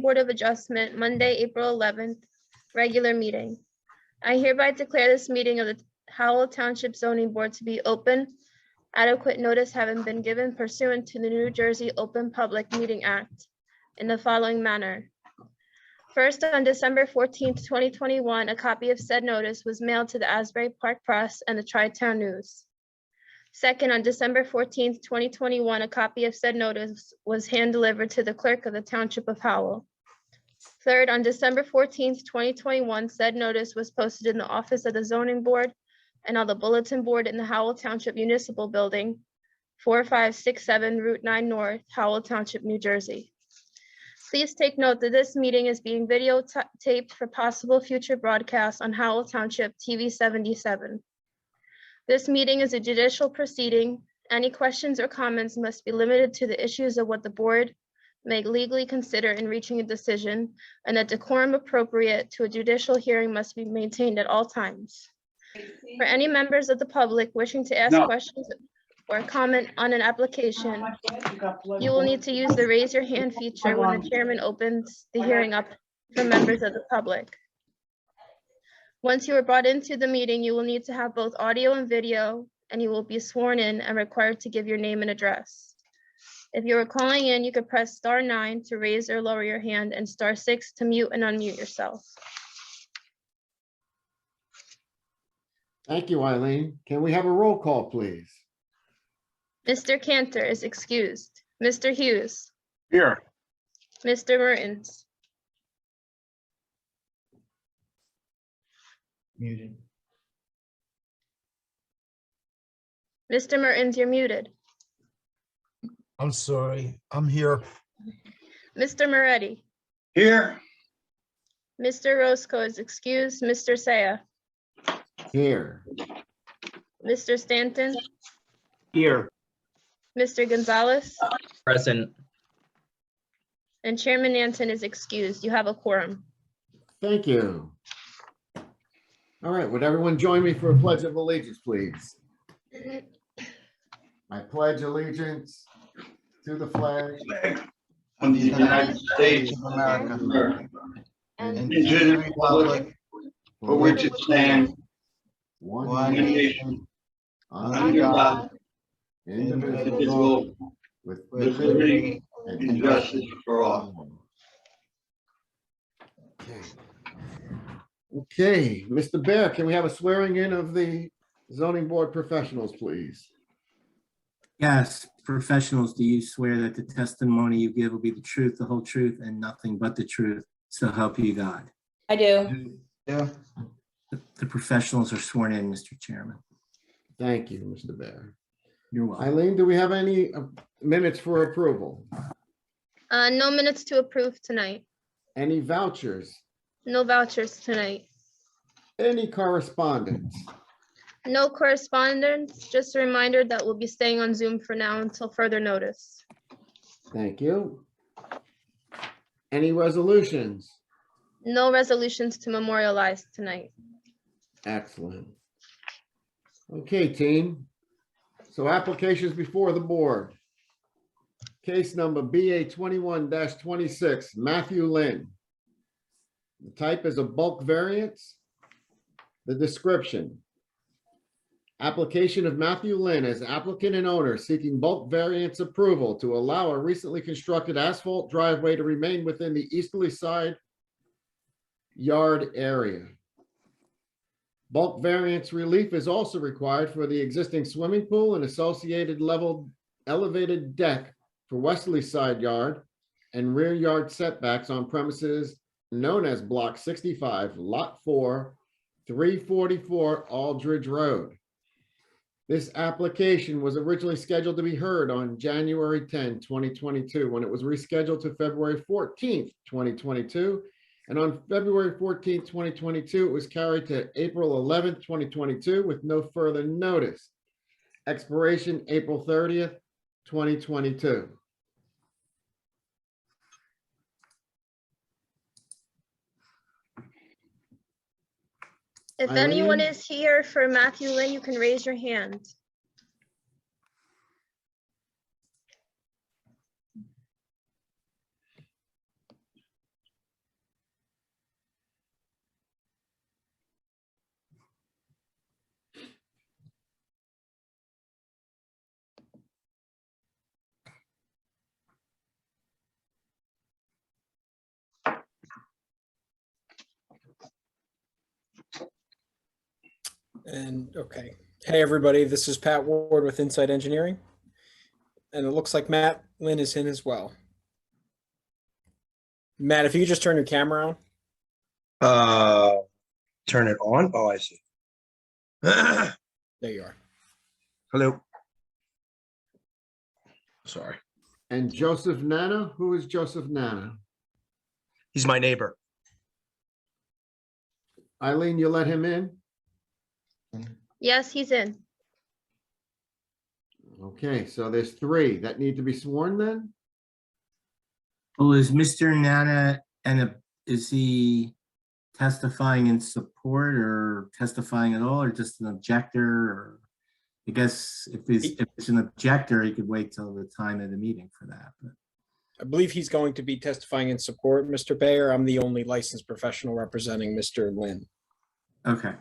Board of Adjustment, Monday, April 11th, regular meeting. I hereby declare this meeting of the Howell Township Zoning Board to be open, adequate notice having been given pursuant to the New Jersey Open Public Meeting Act in the following manner. First, on December 14th, 2021, a copy of said notice was mailed to the Asbury Park Press and the Tri-Town News. Second, on December 14th, 2021, a copy of said notice was hand-delivered to the clerk of the Township of Howell. Third, on December 14th, 2021, said notice was posted in the office of the Zoning Board and on the bulletin board in the Howell Township Municipal Building, 4567 Route 9 North, Howell Township, New Jersey. Please take note that this meeting is being videotaped for possible future broadcasts on Howell Township TV 77. This meeting is a judicial proceeding. Any questions or comments must be limited to the issues of what the board may legally consider in reaching a decision, and a decorum appropriate to a judicial hearing must be maintained at all times. For any members of the public wishing to ask questions or comment on an application, you will need to use the raise your hand feature when the chairman opens the hearing up for members of the public. Once you are brought into the meeting, you will need to have both audio and video, and you will be sworn in and required to give your name and address. If you are calling in, you could press *9 to raise or lower your hand and *6 to mute and unmute yourself. Thank you, Eileen. Can we have a roll call, please? Mr. Cantor is excused. Mr. Hughes. Here. Mr. Mertens. Muted. Mr. Mertens, you're muted. I'm sorry, I'm here. Mr. Moretti. Here. Mr. Roscoe is excused. Mr. Saya. Here. Mr. Stanton. Here. Mr. Gonzalez. Present. And Chairman Nansen is excused. You have a quorum. Thank you. All right, would everyone join me for a pledge of allegiance, please? I pledge allegiance to the flag Of the United States of America. And and to the republic for which it stands, one nation, under under God, God, indivisible, indivisible, with with liberty and and justice for all. Okay, Mr. Bear, can we have a swearing in of the zoning board professionals, please? Yes, professionals, do you swear that the testimony you give will be the truth, the whole truth, and nothing but the truth? So help you God. I do. Yeah. The professionals are sworn in, Mr. Chairman. Thank you, Mr. Bear. You're welcome. Eileen, do we have any minutes for approval? no minutes to approve tonight. Any vouchers? No vouchers tonight. Any correspondence? No correspondence. Just a reminder that we'll be staying on Zoom for now until further notice. Thank you. Any resolutions? No resolutions to memorialize tonight. Excellent. Okay, team. So applications before the board. Case number BA 21-26, Matthew Lynn. The type is a bulk variance. The description. Application of Matthew Lynn as applicant and owner seeking bulk variance approval to allow a recently constructed asphalt driveway to remain within the easterly side yard area. Bulk variance relief is also required for the existing swimming pool and associated elevated deck for westerly side yard and rear yard setbacks on premises known as Block 65, Lot 4, 344 Aldridge Road. This application was originally scheduled to be heard on January 10, 2022, when it was rescheduled to February 14th, 2022. And on February 14th, 2022, it was carried to April 11th, 2022 with no further notice. Expiration April 30th, 2022. If Eileen? anyone is here for Matthew Lynn, you can raise your hand. And okay. Hey, everybody, this is Pat Ward with Insight Engineering. And it looks like Matt Lynn is in as well. Matt, if you could just turn your camera on. Turn it on. Oh, I see. There you are. Hello. Sorry. And Joseph Nana, who is Joseph Nana? He's my neighbor. Eileen, you let him in? Yes, he's in. Okay, so there's three that need to be sworn then? Well, is Mr. Nana, is he testifying in support or testifying at all, or just an objector? Or I guess if it's an objector, he could wait till the time of the meeting for that. But I believe he's going to be testifying in support, Mr. Bayer. I'm the only licensed professional representing Mr. Lynn. okay.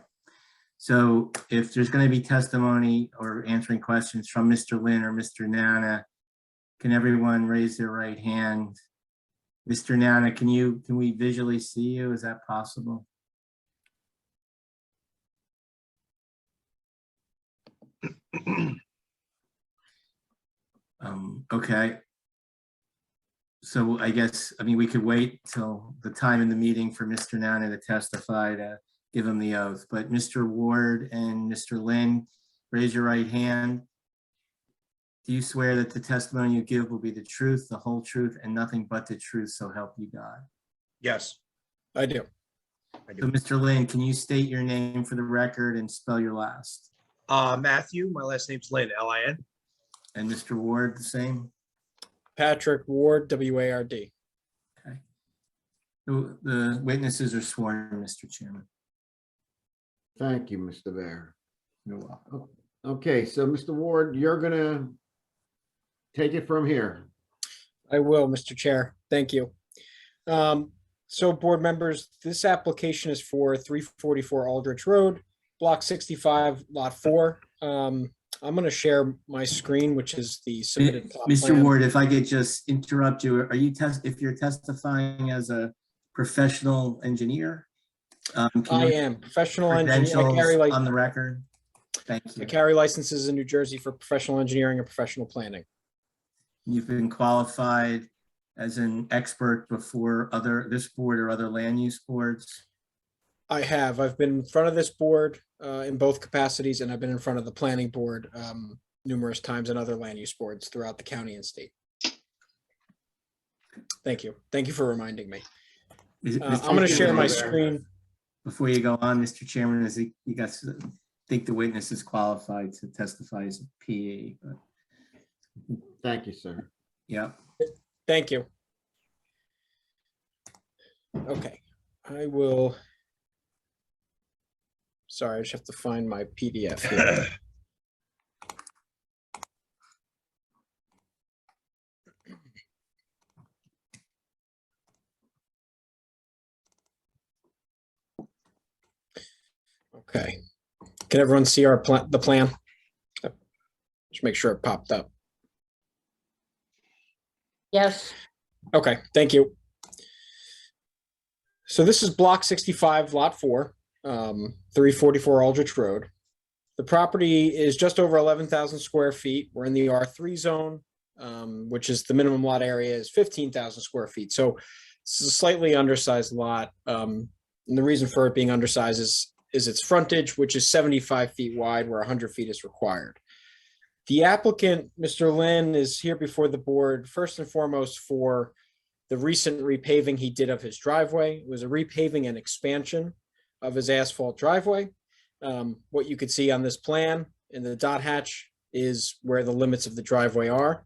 So if there's going to be testimony or answering questions from Mr. Lynn or Mr. Nana, can everyone raise their right hand? Mr. Nana, can we visually see you? Is that possible? Okay. So I guess, we could wait till the time in the meeting for Mr. Nana to testify to give him the oath, but Mr. Ward and Mr. Lynn, raise your right hand. Do you swear that the testimony you give will be the truth, the whole truth, and nothing but the truth, so help you God? Yes, I do. I So do. Mr. Lynn, can you state your name for the record and spell your last? Matthew, my last name's Lynn, L-I-N. And Mr. Ward, the same? Patrick Ward, W-A-R-D. Okay. The witnesses are sworn, Mr. Chairman. Thank you, Mr. Bear. You're welcome. Okay, so Mr. Ward, you're gonna take it from here. I will, Mr. Chair. Thank you. So board members, this application is for 344 Aldrich Road, block 65, lot 4. I'm going to share my screen, which is the submitted plot Mr. plan. Ward, if I could just interrupt you, if you're testifying as a professional engineer? Can I you am professional engineer. credentials on the record? Thank I you. carry licenses in New Jersey for professional engineering and professional planning. You've been qualified as an expert before this board or other land use boards? I have. I've been in front of this board in both capacities, and I've been in front of the planning board numerous times and other land use boards throughout the county and state. Thank you. Thank you for reminding me. I'm going to share my screen. Before you go on, Mr. Chairman, you guys think the witness is qualified to testify as a PE, but Thank you, sir. yeah. Thank you. Okay, I will. Sorry, I just have to find my PDF here. Okay, can everyone see the plan? Just make sure it popped up. Yes, Okay, thank you. So this is block 65, lot 4, 344 Aldrich Road. The property is just over 11,000 square feet. We're in the R3 zone, which is the minimum lot area is 15,000 square feet. So this is a slightly undersized lot. And the reason for it being undersized is its frontage, which is 75 feet wide, where 100 feet is required. The applicant, Mr. Lynn, is here before the board, first and foremost, for the recent repaving he did of his driveway. It was a repaving and expansion of his asphalt driveway. What you could see on this plan in the dot hatch is where the limits of the driveway are.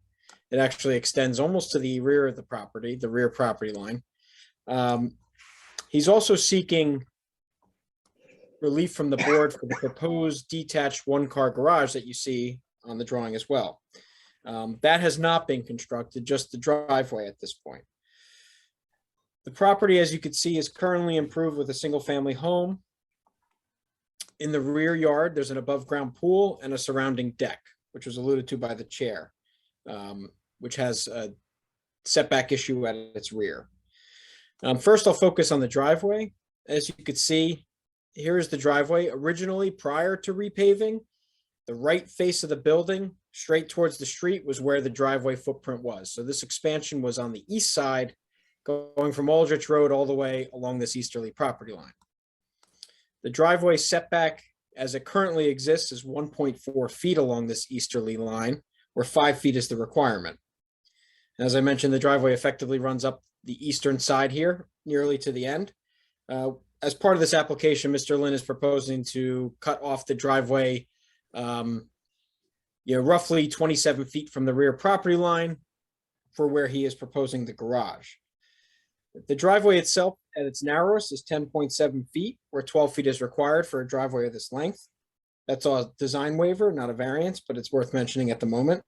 It actually extends almost to the rear of the property, the rear property line. He's also seeking relief from the board for the proposed detached one-car garage that you see on the drawing as well. That has not been constructed, just the driveway at this point. The property, as you can see, is currently improved with a single-family home. In the rear yard, there's an above-ground pool and a surrounding deck, which was alluded to by the chair, which has a setback issue at its rear. First, I'll focus on the driveway. As you could see, here is the driveway. Originally, prior to repaving, the right face of the building, straight towards the street, was where the driveway footprint was. So this expansion was on the east side, going from Aldrich Road all the way along this easterly property line. The driveway setback as it currently exists is 1.4 feet along this easterly line, where 5 feet is the requirement. As I mentioned, the driveway effectively runs up the eastern side here, nearly to the end. As part of this application, Mr. Lynn is proposing to cut off the driveway roughly 27 feet from the rear property line for where he is proposing the garage. The driveway itself at its narrowest is 10.7 feet, where 12 feet is required for a driveway of this length. That's a design waiver, not a variance, but it's worth mentioning at the moment.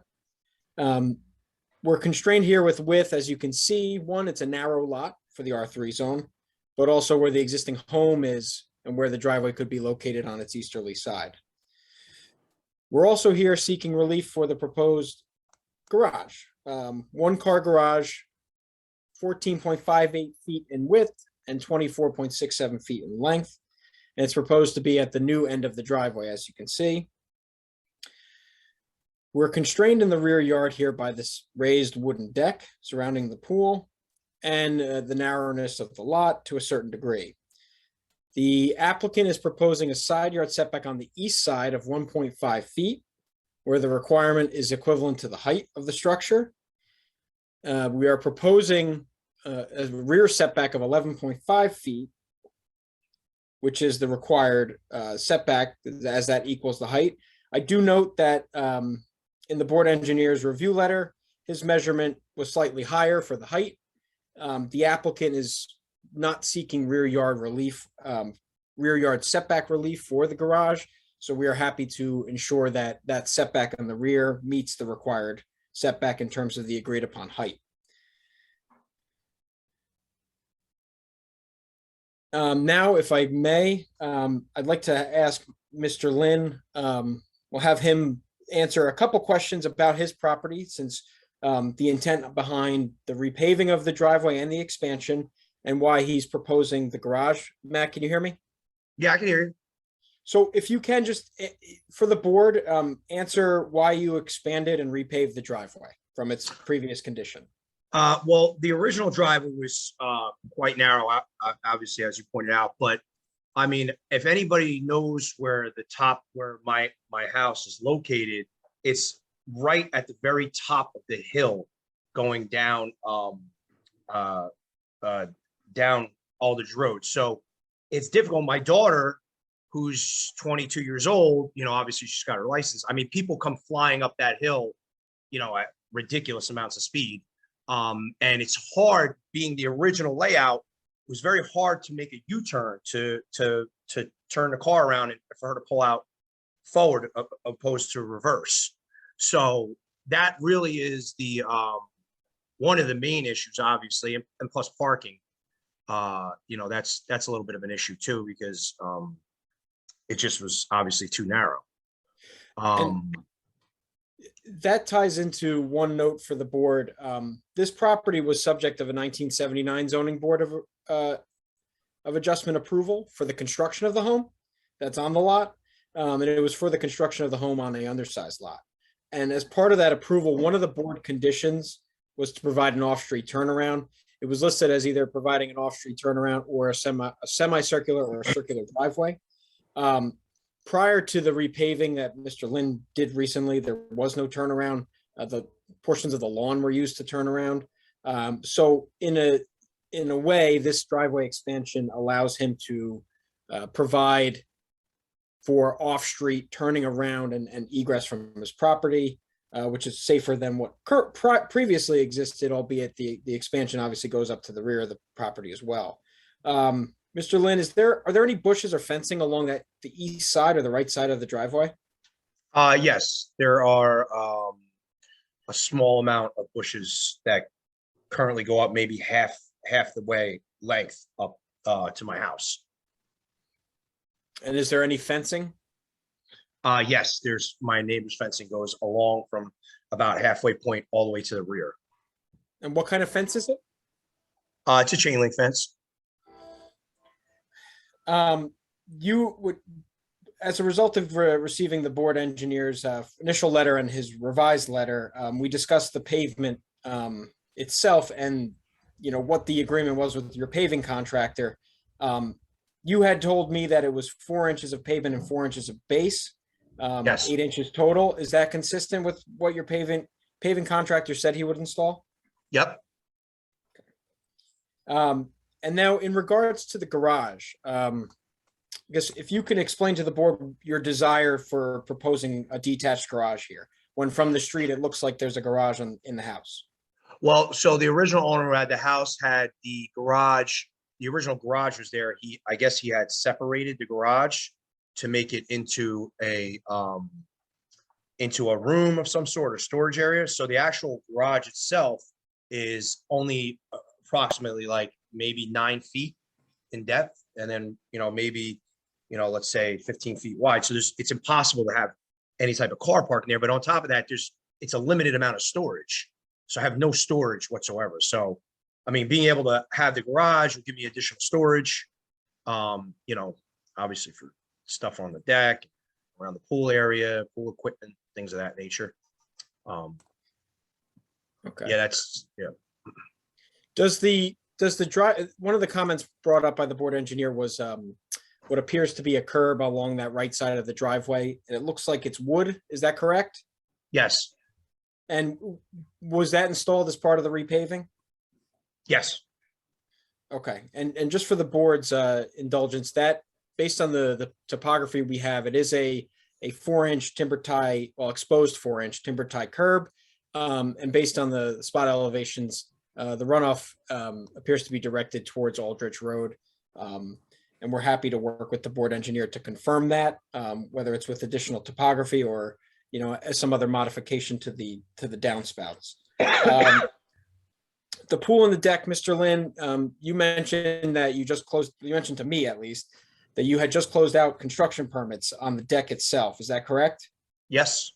We're constrained here with width, as you can see. One, it's a narrow lot for the R3 zone, but also where the existing home is and where the driveway could be located on its easterly side. We're also here seeking relief for the proposed garage. One-car garage, 14.58 feet in width and 24.67 feet in length. And it's proposed to be at the new end of the driveway, as you can see. We're constrained in the rear yard here by this raised wooden deck surrounding the pool and the narrowness of the lot to a certain degree. The applicant is proposing a side yard setback on the east side of 1.5 feet, where the requirement is equivalent to the height of the structure. We are proposing a rear setback of 11.5 feet, which is the required setback, as that equals the height. I do note that in the board engineer's review letter, his measurement was slightly higher for the height. The applicant is not seeking rear yard setback relief for the garage. So we are happy to ensure that that setback on the rear meets the required setback in terms of the agreed upon height. Now, if I may, I'd like to ask Mr. Lynn, we'll have him answer a couple questions about his property, since the intent behind the repaving of the driveway and the expansion and why he's proposing the garage. Matt, can you hear me? Yeah, I can hear you. So if you can just, for the board, answer why you expanded and repaved the driveway from its previous condition. Well, the original driveway was quite narrow, obviously, as you pointed out. But I mean, if anybody knows where my house is located, it's right at the very top of the hill, going down down Aldridge Road. So it's difficult. My daughter, who's 22 years old, obviously she's got her license. I mean, people come flying up that hill, at ridiculous amounts of speed. And it's hard, being the original layout, it was very hard to make a U-turn to turn the car around and for her to pull out forward opposed to reverse. So that really is the one of the main issues, obviously, and plus parking. That's a little bit of an issue too, because it just was obviously too narrow. That ties into one note for the board. This property was subject of a 1979 zoning board of adjustment approval for the construction of the home that's on the lot. And it was for the construction of the home on an undersized lot. And as part of that approval, one of the board conditions was to provide an off-street turnaround. It was listed as either providing an off-street turnaround or a semicircular or a circular driveway. Prior to the repaving that Mr. Lynn did recently, there was no turnaround. The portions of the lawn were used to turn around. So in a way, this driveway expansion allows him to provide for off-street turning around and egress from his property, which is safer than what previously existed, albeit the expansion obviously goes up to the rear of the property as well. Mr. Lynn, are there any bushes or fencing along the east side or the right side of the driveway? Yes, there are a small amount of bushes that currently go up maybe half the way length up to my house. And is there any fencing? Yes, my neighbor's fencing goes along from about halfway point all the way to the rear. And what kind of fence is it? It's a chain link fence. you would, as a result of receiving the board engineer's initial letter and his revised letter, we discussed the pavement itself and, you know, what the agreement was with your paving contractor. You had told me that it was 4 inches of pavement and 4 inches of base, Yes. 8 inches total. Is that consistent with what your paving contractor said he would install? Yep. And now in regards to the garage, I guess if you can explain to the board your desire for proposing a detached garage here, when from the street, it looks like there's a garage in the house. Well, so the original owner who had the house had the garage. The original garage was there. I guess he had separated the garage to make it into a room of some sort or storage area. So the actual garage itself is only approximately like maybe 9 feet in depth. And then, you know, maybe, you know, let's say 15 feet wide. So it's impossible to have any type of car parking there. But on top of that, it's a limited amount of storage. So I have no storage whatsoever. So, I mean, being able to have the garage will give me additional storage, you know, obviously for stuff on the deck, around the pool area, pool equipment, things of that nature. Okay. Yeah, yeah. Does the drive, one of the comments brought up by the board engineer was what appears to be a curb along that right side of the driveway. And it looks like it's wood. Is that correct? Yes, And was that installed as part of the repaving? yes, Okay, and just for the board's indulgence, that based on the topography we have, it is a 4-inch timber tie, well, exposed 4-inch timber tie curb. And based on the spot elevations, the runoff appears to be directed towards Aldrich Road. And we're happy to work with the board engineer to confirm that, whether it's with additional topography or, you know, as some other modification to the downspouts. The pool and the deck, Mr. Lynn, you mentioned that you mentioned to me at least, that you had just closed out construction permits on the deck itself. Is that correct? yes.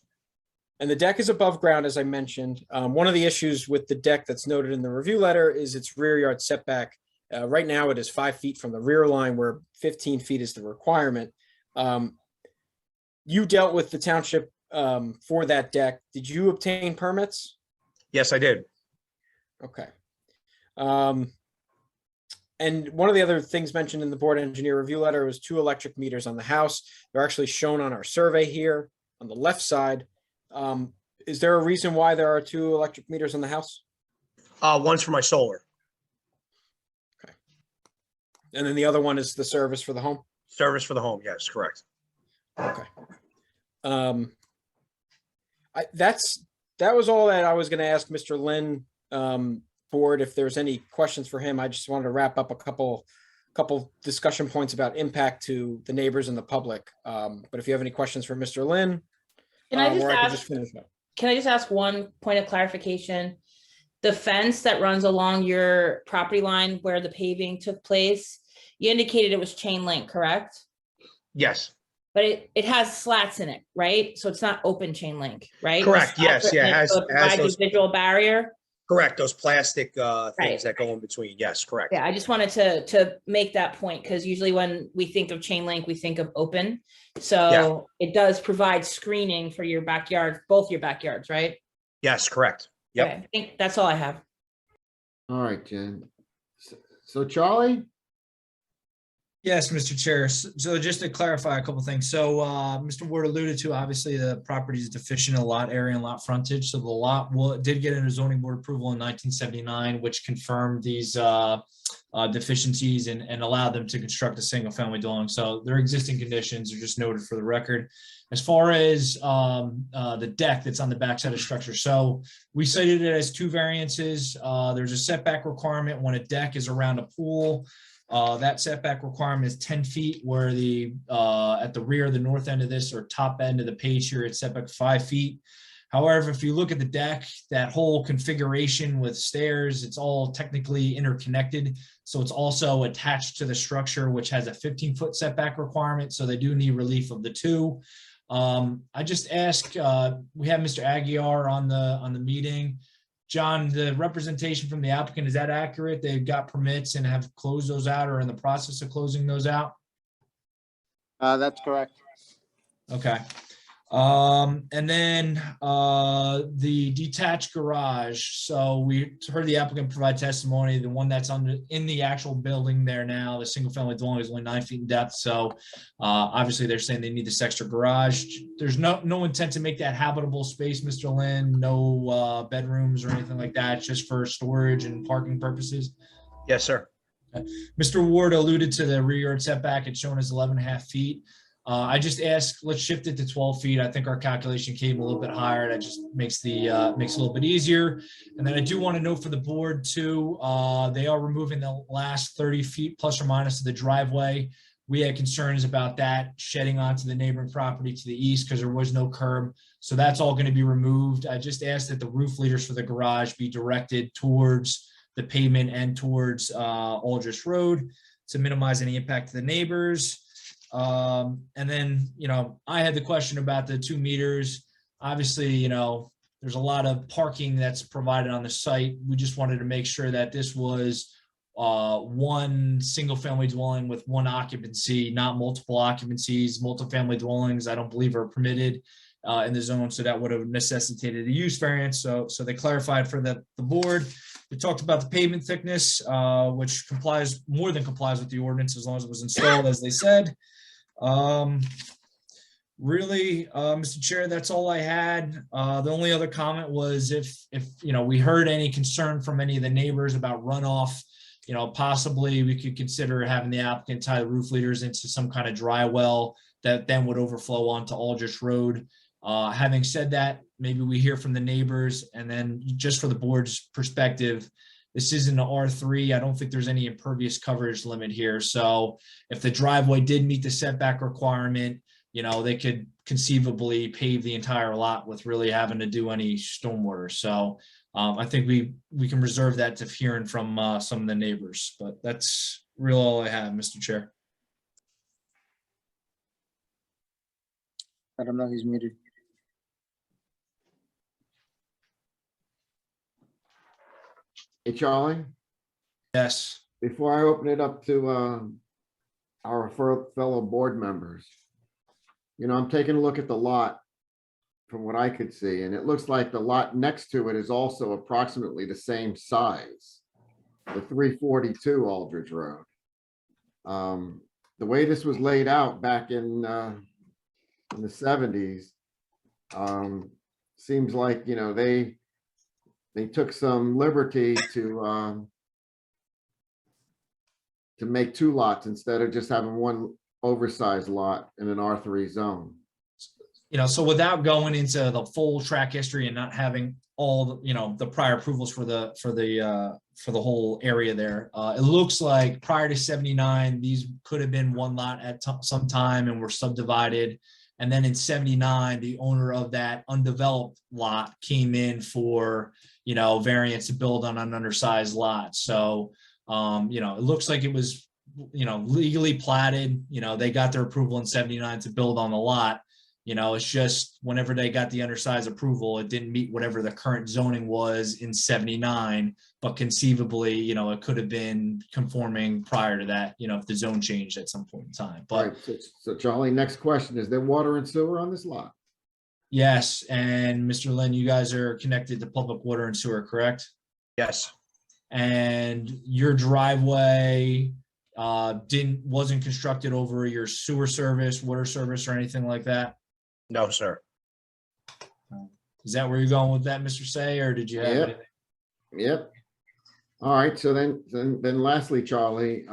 And the deck is above ground, as I mentioned. One of the issues with the deck that's noted in the review letter is its rear yard setback. Right now, it is 5 feet from the rear line, where 15 feet is the requirement. You dealt with the township for that deck. Did you obtain permits? Yes, I did. Okay. And one of the other things mentioned in the board engineer review letter was 2 electric meters on the house. They're actually shown on our survey here on the left side. Is there a reason why there are 2 electric meters on the house? One's for my solar. And then the other one is the service for the home? Service for the home. Yes, correct. Okay. That was all that I was going to ask Mr. Lynn, board. If there's any questions for him, I just wanted to wrap up a couple discussion points about impact to the neighbors and the public. But if you have any questions for Mr. Lynn, Can I just or I could ask, finish up. can I just ask one point of clarification? The fence that runs along your property line where the paving took place, you indicated it was chain link, correct? Yes, But it has slats in it, right? So it's not open chain link, right? Correct, The slats yes, are yeah, in it has- so it has provides a those- visual barrier. correct. Those plastic Right. things that go in between. Yes, correct. Yeah, I just wanted to make that point, because usually when we think of chain link, we think of open. So it does provide screening for your backyard, both your backyards, right? Yes, correct. Yep. Okay, I think that's all I have. All right, Jen. So Charlie? Yes, Mr. Chair. So just to clarify a couple things. So Mr. Ward alluded to, obviously, the property is deficient in lot area and lot frontage. So the lot did get a zoning board approval in 1979, which confirmed these deficiencies and allowed them to construct a single family dwelling. So their existing conditions are just noted for the record. As far as the deck that's on the backside of the structure, so we cited it as 2 variances. There's a setback requirement when a deck is around a pool. That setback requirement is 10 feet, where at the rear, the north end of this or top end of the page here, it's setback 5 feet. However, if you look at the deck, that whole configuration with stairs, it's all technically interconnected. So it's also attached to the structure, which has a 15-foot setback requirement. So they do need relief of the 2. I just ask, we have Mr. Aguiar on the meeting. John, the representation from the applicant, is that accurate? They've got permits and have closed those out or in the process of closing those out? That's correct. Okay. And then the detached garage. So we heard the applicant provide testimony, the one that's in the actual building there now, the single family dwelling is only 9 feet in depth. So obviously they're saying they need this extra garage. There's no intent to make that habitable space, Mr. Lynn, no bedrooms or anything like that, just for storage and parking purposes. Yes, sir. Mr. Ward alluded to the rear yard setback. It's shown as 11.5 feet. I just asked, let's shift it to 12 feet. I think our calculation came a little bit higher. That just makes makes it a little bit easier. And then I do want to note for the board too, they are removing the last 30 feet plus or minus of the driveway. We had concerns about that shedding onto the neighboring property to the east because there was no curb. So that's all going to be removed. I just asked that the roof leaders for the garage be directed towards the pavement and towards Aldrich Road to minimize any impact to the neighbors. And then, I had the question about the 2 meters. Obviously, there's a lot of parking that's provided on the site. We just wanted to make sure that this was one single family dwelling with one occupancy, not multiple occupancies. Multifamily dwellings, I don't believe are permitted in the zone. So that would have necessitated a use variance. So they clarified for the board. We talked about the pavement thickness, which more than complies with the ordinance as long as it was installed, as they said. Really, Mr. Chair, that's all I had. The only other comment was if we heard any concern from any of the neighbors about runoff, possibly we could consider having the applicant tie the roof leaders into some kind of dry well that then would overflow onto Aldrich Road. Having said that, maybe we hear from the neighbors, and then just for the board's perspective, this isn't an R3. I don't think there's any impervious coverage limit here. So if the driveway did meet the setback requirement, they could conceivably pave the entire lot with really having to do any stormwater. So I think we can reserve that to hearing from some of the neighbors, but that's really all I have, Mr. Chair. I don't know, he's muted. Hey, Charlie, Yes. before I open it up to our fellow board members, I'm taking a look at the lot from what I could see, and it looks like the lot next to it is also approximately the same size, the 342 Aldridge Road. The way this was laid out back in the 70s, seems like, they took some liberty to make 2 lots instead of just having one oversized lot in an R3 zone. So without going into the full track history and not having all the prior approvals for the whole area there, it looks like prior to 79, these could have been one lot at some time and were subdivided. And then in 79, the owner of that undeveloped lot came in for, variance to build on an undersized lot. So, it looks like it was, legally platted, they got their approval in 79 to build on the lot. It's just whenever they got the undersized approval, it didn't meet whatever the current zoning was in 79, but conceivably, it could have been conforming prior to that, if the zone changed at some point in time. But Right, so Charlie, next question, is there water and sewer on this lot? yes, and Mr. Lynn, you guys are connected to public water and sewer, correct? Yes. And your driveway wasn't constructed over your sewer service, water service, or anything like that? No, sir. Is that where you're going with that, Mr. Say, or did you have Yep. anything? Yep. All right, so then lastly, Charlie,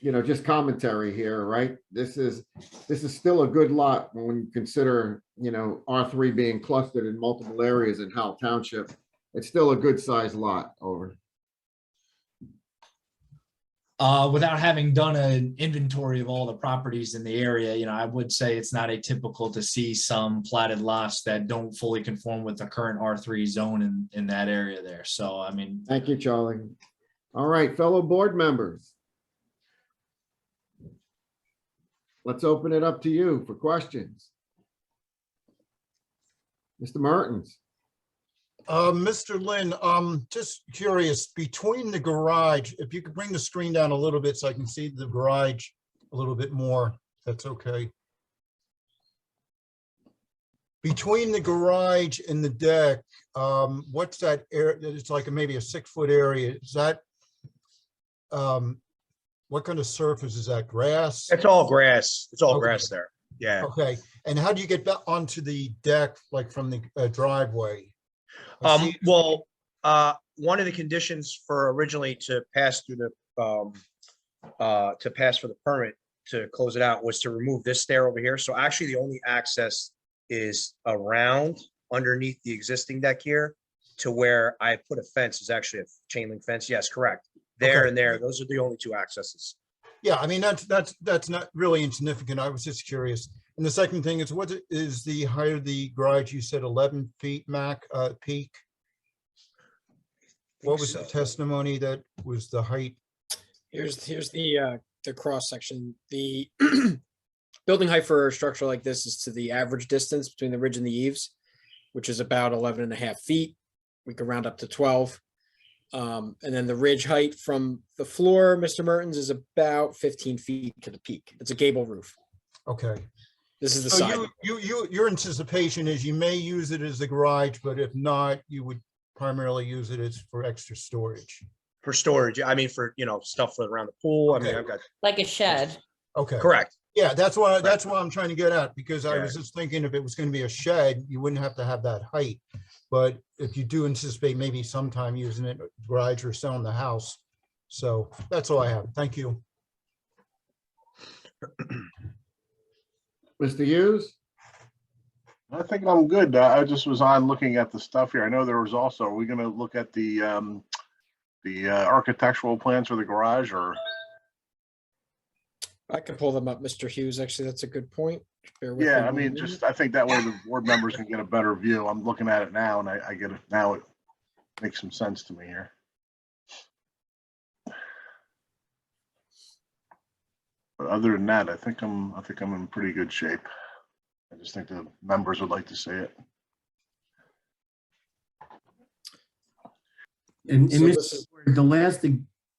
just commentary here, right? This is still a good lot when you consider, R3 being clustered in multiple areas in Howell Township. It's still a good sized lot. Over. Without having done an inventory of all the properties in the area, I would say it's not atypical to see some platted lots that don't fully conform with the current R3 zone in that area there. So, I mean. Thank you, Charlie. All right, fellow board members. Let's open it up to you for questions. Mr. Mertens. Mr. Lynn, just curious, between the garage, if you could bring the screen down a little bit so I can see the garage a little bit more. that's okay. Between the garage and the deck, what's that area? It's like maybe a 6-foot area. Is that, what kind of surface is that? Grass? It's all grass. It's all Okay. grass there. Yeah. Okay, and how do you get back onto the deck, like from the driveway? I see- Well, one of the conditions for originally to pass through the, to pass for the permit to close it out was to remove this stair over here. So actually the only access is around underneath the existing deck here to where I put a fence is actually a chain link fence. Yes, correct. There Okay. and there, those are the only two accesses. Yeah, I mean, that's not really insignificant. I was just curious. And the second thing is, what is the height of the garage? You said 11 feet peak. What was the testimony that was the height? Here's the cross section. The building height for a structure like this is to the average distance between the ridge and the eaves, which is about 11.5 feet. We could round up to 12. And then the ridge height from the floor, Mr. Mertens, is about 15 feet to the peak. It's a gable roof. Okay. This is the So side. your anticipation is you may use it as the garage, but if not, you would primarily use it as for extra storage. For storage, I mean, for, stuff for around the pool. I mean, Okay. I've got, Like a shed. Okay. correct. Yeah, that's why I'm trying to get at, because I was just thinking if it was going to be a shed, you wouldn't have to have that height. But if you do anticipate maybe sometime using it garage or selling the house. So that's all I have. Thank you. Mr. Hughes? I think I'm good. I just was on looking at the stuff here. I know there was also, are we gonna look at the architectural plans for the garage, or? I can pull them up, Mr. Hughes. Actually, that's a good point. Bear with Yeah, me I one mean, minute. just, I think that way the board members can get a better view. I'm looking at it now and I get it now. It makes some sense to me here. But other than that, I think I'm in pretty good shape. I just think the members would like to see it. And So this is- the last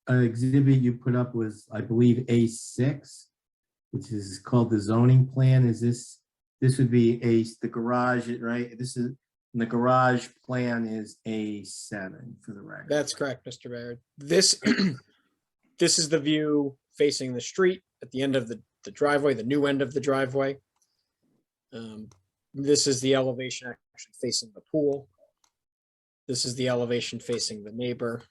exhibit you put up was, I believe, A6, which is called the zoning plan. Is this would be the garage, right? The garage plan is A7 for the record. That's correct, Mr. Baird. This is the view facing the street at the end of the driveway, the new end of the driveway. This is the elevation actually facing the pool. This is the elevation facing the neighbor.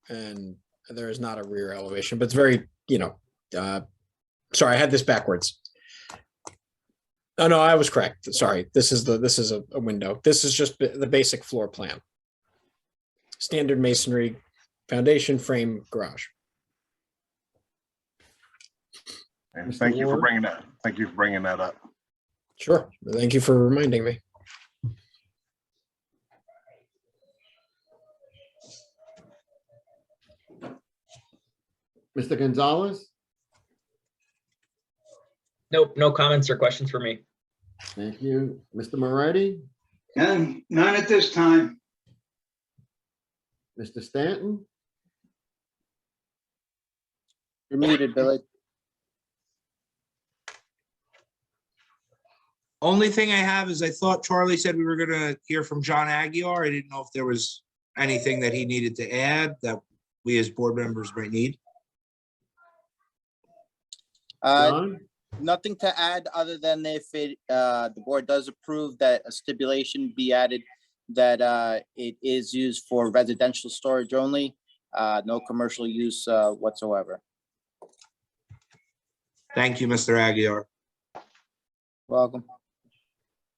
And there is not a rear elevation, but it's very, sorry, I had this backwards. Oh, no, I was correct. Sorry. This is a window. This is just the basic floor plan. Standard masonry, foundation, frame, garage. And Mr. thank you for Ward? bringing that up. Sure. Thank you for reminding me. Mr. Gonzalez? Nope, no comments or questions for me. Thank you. Mr. Moretti? None at this time. Mr. Stanton? You're muted, Billy. Only thing I have is I thought Charlie said we were gonna hear from John Aguiar. I didn't know if there was anything that he needed to add that we as board members might need. John? Nothing to add other than if the board does approve that a stipulation be added that it is used for residential storage only, no commercial use whatsoever. Thank you, Mr. Aguiar. Welcome.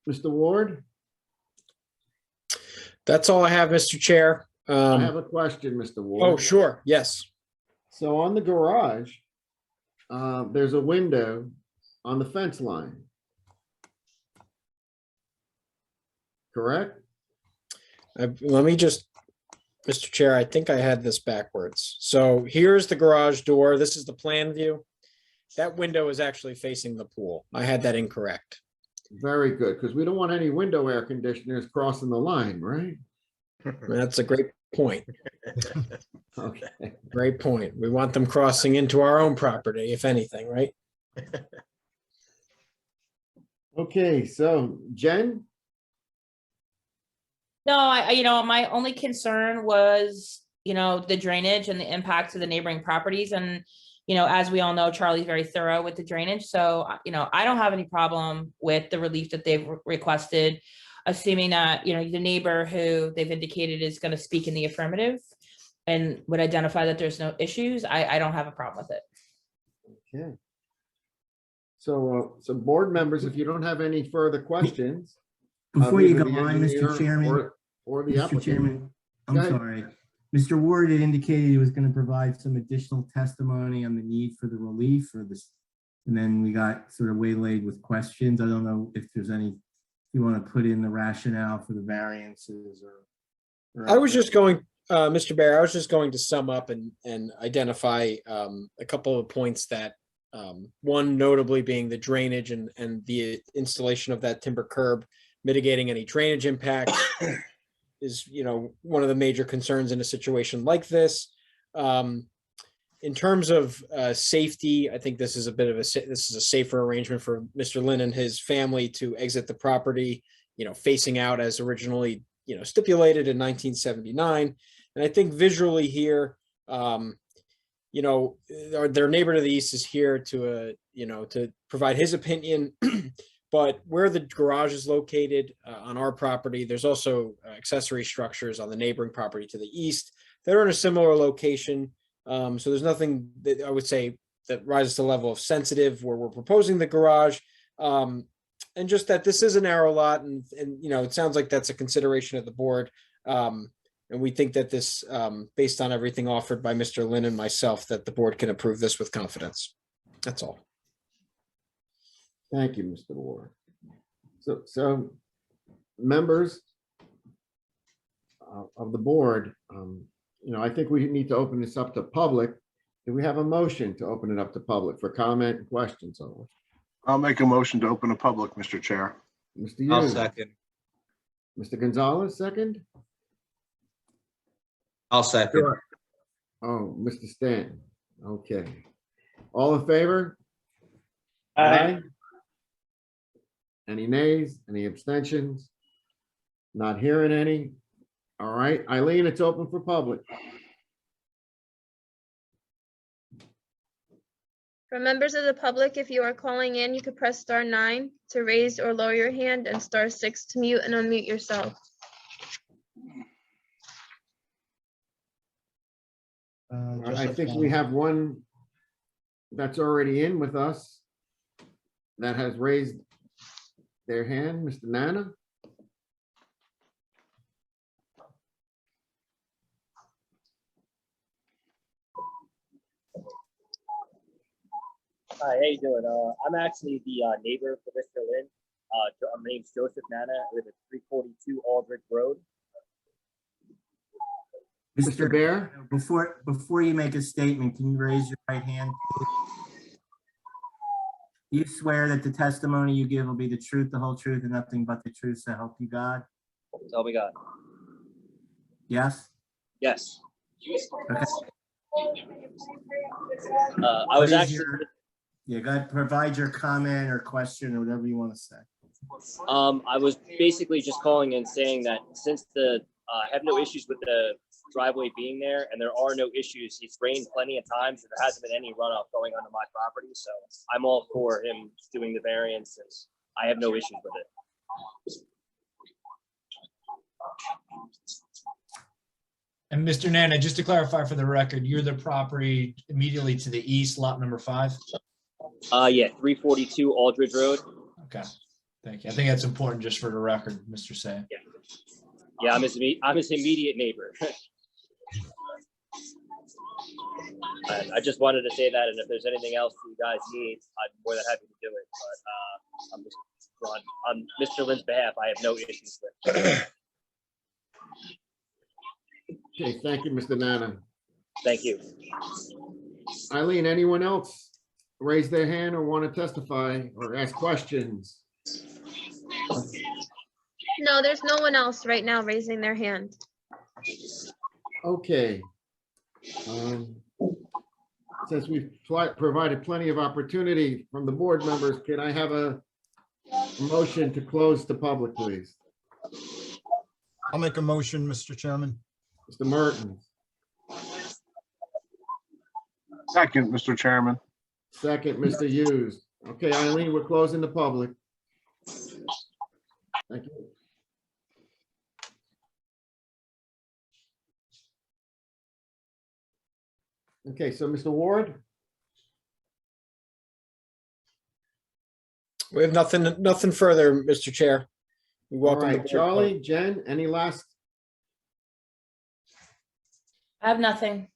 Mr. Ward? That's all I have, Mr. Chair. I have a question, Mr. Ward. Oh, sure. Yes. So on the garage, there's a window on the fence line. Correct? Let me just, Mr. Chair, I think I had this backwards. So here's the garage door. This is the plan view. That window is actually facing the pool. I had that incorrect. Very good, because we don't want any window air conditioners crossing the line, right? That's a great point. Okay. Great point. We want them crossing into our own property, if anything, right? Okay, so Jen, No, my only concern was, the drainage and the impact to the neighboring properties. And, as we all know, Charlie's very thorough with the drainage. So, I don't have any problem with the relief that they've requested, assuming that, the neighbor who they've indicated is going to speak in the affirmative and would identify that there's no issues. I don't have a problem with it. okay. So, so board members, if you don't have any further questions. Before you either go the on, engineer Mr. Chairman, or the Mr. applicant. Chairman, I'm Go ahead. sorry. Mr. Ward had indicated he was going to provide some additional testimony on the need for the relief or this. And then we got sort of waylaid with questions. I don't know if there's any, you want to put in the rationale for the variances or. I was just going, Mr. Bear, I was just going to sum up and identify a couple of points that, one notably being the drainage and the installation of that timber curb, mitigating any drainage impact is, one of the major concerns in a situation like this. In terms of safety, I think this is a safer arrangement for Mr. Lynn and his family to exit the property, facing out as originally, stipulated in 1979. And I think visually here, their neighbor to the east is here to, to provide his opinion. But where the garage is located on our property, there's also accessory structures on the neighboring property to the east that are in a similar location. So there's nothing that I would say that rises to the level of sensitive where we're proposing the garage. And just that this is a narrow lot and it sounds like that's a consideration of the board. And we think that this, based on everything offered by Mr. Lynn and myself, that the board can approve this with confidence. That's all. Thank you, Mr. Ward. So members of the board, I think we need to open this up to public. Do we have a motion to open it up to public for comment and questions? I'll make a motion to open a public, Mr. Chair. Mr. Yu. I'll second. Mr. Gonzalez, second? I'll second. Oh, Mr. Stanton. Okay. All in favor? Aye. Any nays? Any abstentions? Not hearing any. All right, Eileen, it's open for public. For members of the public, if you are calling in, you could press *9 to raise or lower your hand and *6 to mute and unmute yourself. I think we have one that's already in with us that has raised their hand, Mr. Nana. Hi, how you doing? I'm actually the neighbor for Mr. Lynn. My name's Joseph Nana. I live at 342 Aldrich Road. Mr. Bear? Before you make a statement, can you raise your right hand? You swear that the testimony you give will be the truth, the whole truth, and nothing but the truth, so help you God? Tell me God. Yes? Yes. Okay. I was actually. Yeah, go ahead, provide your comment or question or whatever you want to say. I was basically just calling and saying that since I have no issues with the driveway being there and there are no issues, it's rained plenty of times and there hasn't been any runoff going onto my property. So I'm all for him doing the variances. I have no issues with it. And Mr. Nana, just to clarify for the record, you're the property immediately to the east, lot number 5? Yeah, 342 Aldridge Road. Okay, thank you. I think that's important just for the record, Mr. Say. Yeah, I'm his immediate neighbor. And I just wanted to say that, and if there's anything else you guys need, I'm more than happy to do it. But I'm just on Mr. Lynn's behalf, I have no issues with it. Okay, thank you, Mr. Nana. Thank you. Eileen, anyone else raise their hand or want to testify or ask questions? No, there's no one else right now raising their hand. Okay. Since we've provided plenty of opportunity from the board members, can I have a motion to close to public, please? I'll make a motion, Mr. Chairman. Mr. Mertens, Second, Mr. Chairman. second, Mr. Hughes. Okay, Eileen, we're closing the public. Thank you. Okay, so Mr. Ward? We have nothing further, Mr. Chair. We All welcome the right, board. Charlie, Jen, any last? I have nothing.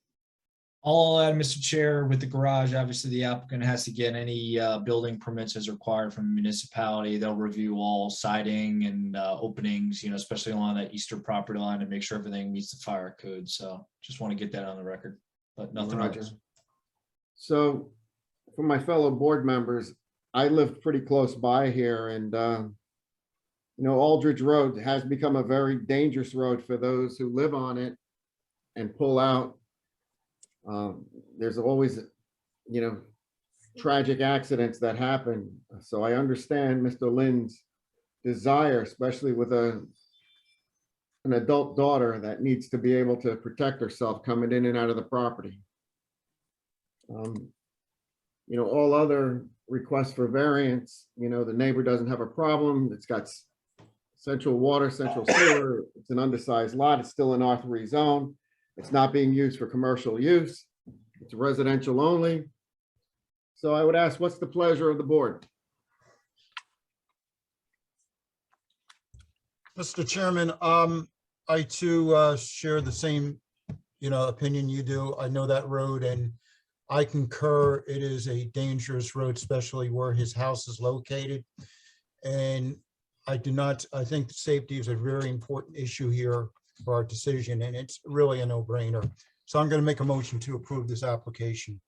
I'll add, Mr. Chair, with the garage, obviously the applicant has to get any building permits as required from the municipality. They'll review all siding and openings, especially along that eastern property line to make sure everything meets the fire code. So just want to get that on the record, but nothing Roger. else. So for my fellow board members, I live pretty close by here and, Aldridge Road has become a very dangerous road for those who live on it and pull out. There's always, tragic accidents that happen. So I understand Mr. Lynn's desire, especially with an adult daughter that needs to be able to protect herself coming in and out of the property. All other requests for variance, the neighbor doesn't have a problem. It's got central water, central sewer. It's an undersized lot. It's still an R3 zone. It's not being used for commercial use. It's residential only. So I would ask, what's the pleasure of the board? Mr. Chairman, I too share the same, opinion you do. I know that road and I concur. It is a dangerous road, especially where his house is located. And I think safety is a very important issue here for our decision, and it's really a no-brainer. So I'm going to make a motion to approve this application.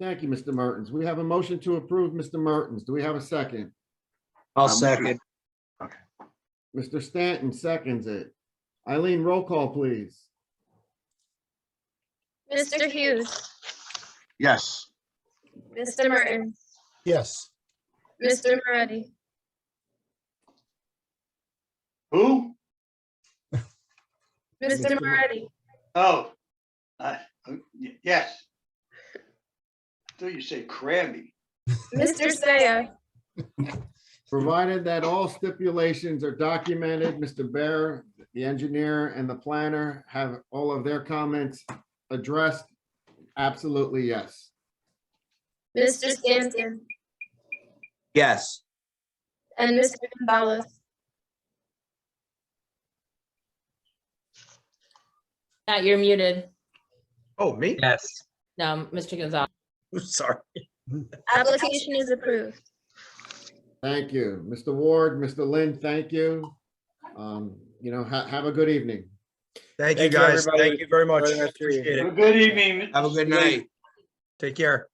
Thank you, Mr. Mertens. We have a motion to approve Mr. Mertens. Do we have a second? I'll second. Mr. Stanton seconds it. Eileen, roll call, please. Mr. Hughes, Yes. Mr. Mertens, Yes. Mr. Moretti, Who? Mr. Moretti, Oh, yes. I thought you said crabby. Mr. Saya, Provided that all stipulations are documented, Mr. Bear, the engineer and the planner have all of their comments addressed. Absolutely, yes. Mr. Stanton, Yes. and Mr. Gonzalez. Matt, you're muted. Oh, me? Yes. No, Mr. Gonzalez. Sorry. Application is approved. Thank you. Mr. Ward, Mr. Lynn, thank you. Have a good evening. Thank you, Thank you, guys. everybody. Thank you very much. Enjoy the rest of your Appreciate Have a it. good evening. Have a good night. Take care.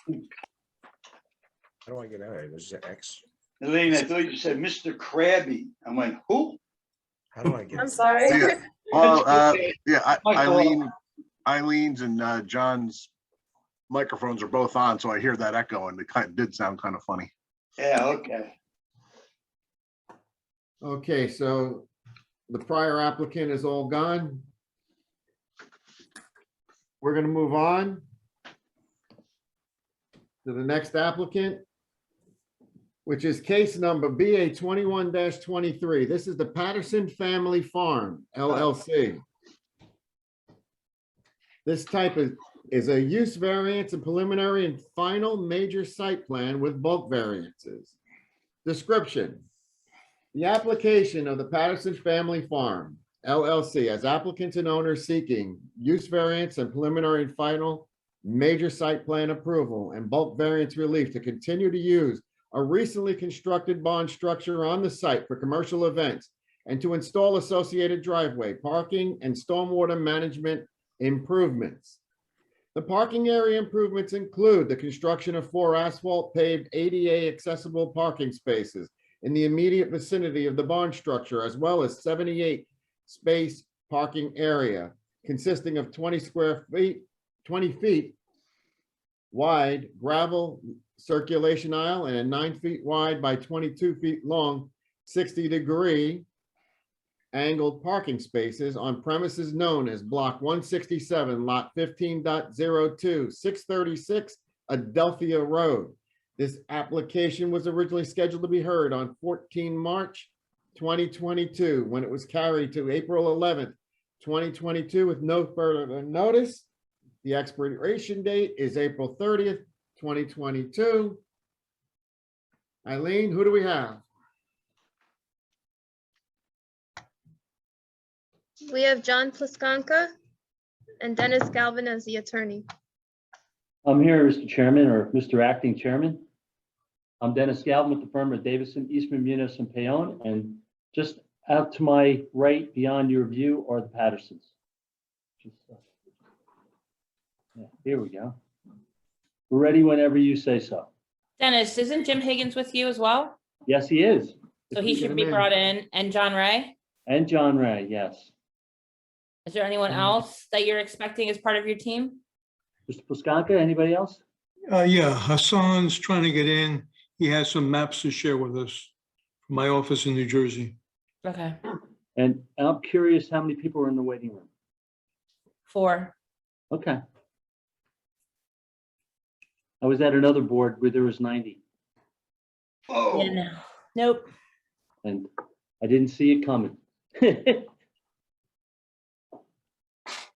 How do I get out of it? Was it X? Elaine, I thought you said Mr. Krabby. I went, who? How do I get? I'm sorry. Yeah. Well, yeah, Michael. Eileen's and John's microphones are both on, so I hear that echo and it did sound kind of funny. Yeah, okay. Okay, so the prior applicant is all gone. We're going to move on to the next applicant, which is case number BA 21-23. This is the Patterson Family Farm LLC. This type is a use variance and preliminary and final major site plan with bulk variances. Description. The application of the Patterson Family Farm LLC as applicants and owners seeking use variance and preliminary and final major site plan approval and bulk variance relief to continue to use a recently constructed bond structure on the site for commercial events and to install associated driveway, parking, and stormwater management improvements. The parking area improvements include the construction of 4 asphalt paved ADA accessible parking spaces in the immediate vicinity of the bond structure, as well as 78 space parking area consisting of 20 feet wide gravel circulation aisle and a 9 feet wide by 22 feet long, 60-degree angled parking spaces on premises known as Block 167, Lot 15.02, 636 Adelphia Road. This application was originally scheduled to be heard on 14 March 2022, when it was carried to April 11th, 2022, with no further notice. The expiration date is April 30th, 2022. Eileen, who do we have? We have John Plaskanka and Dennis Galvin as the attorney. I'm here, Mr. Chairman, or Mr. Acting Chairman. I'm Dennis Galvin with the firm of Davison, Eastman, Munis, and Payon, and just out to my right, beyond your view, are the Pattersons. Yeah, here we go. We're ready whenever you say so. Dennis, isn't Jim Higgins with you as well? Yes, he is. So he should be brought in. And John Ray? And John Ray, yes. Is there anyone else that you're expecting as part of your team? Mr. Plaskanka, anybody else? Yeah, Hassan's trying to get in. He has some maps to share with us from my office in New Jersey. Okay. And I'm curious how many people are in the waiting room. 4. Okay. I was at another board where there was 90, Oh, Yeah, no. Nope. and I didn't see it coming.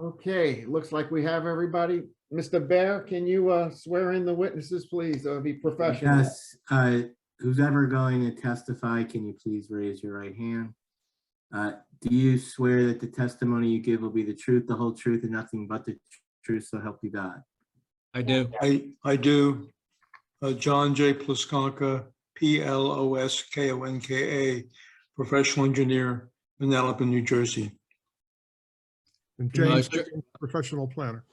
Okay, looks like we have everybody. Mr. Bear, can you swear in the witnesses, please? Be professional. Yes, who's ever going to testify, can you please raise your right hand? Do you swear that the testimony you give will be the truth, the whole truth, and nothing but the truth, so help you God? I do. I do. John J. Plaskanka, Plaskonka, professional engineer, Manalapan, New Jersey. And James, Higgins, professional planner.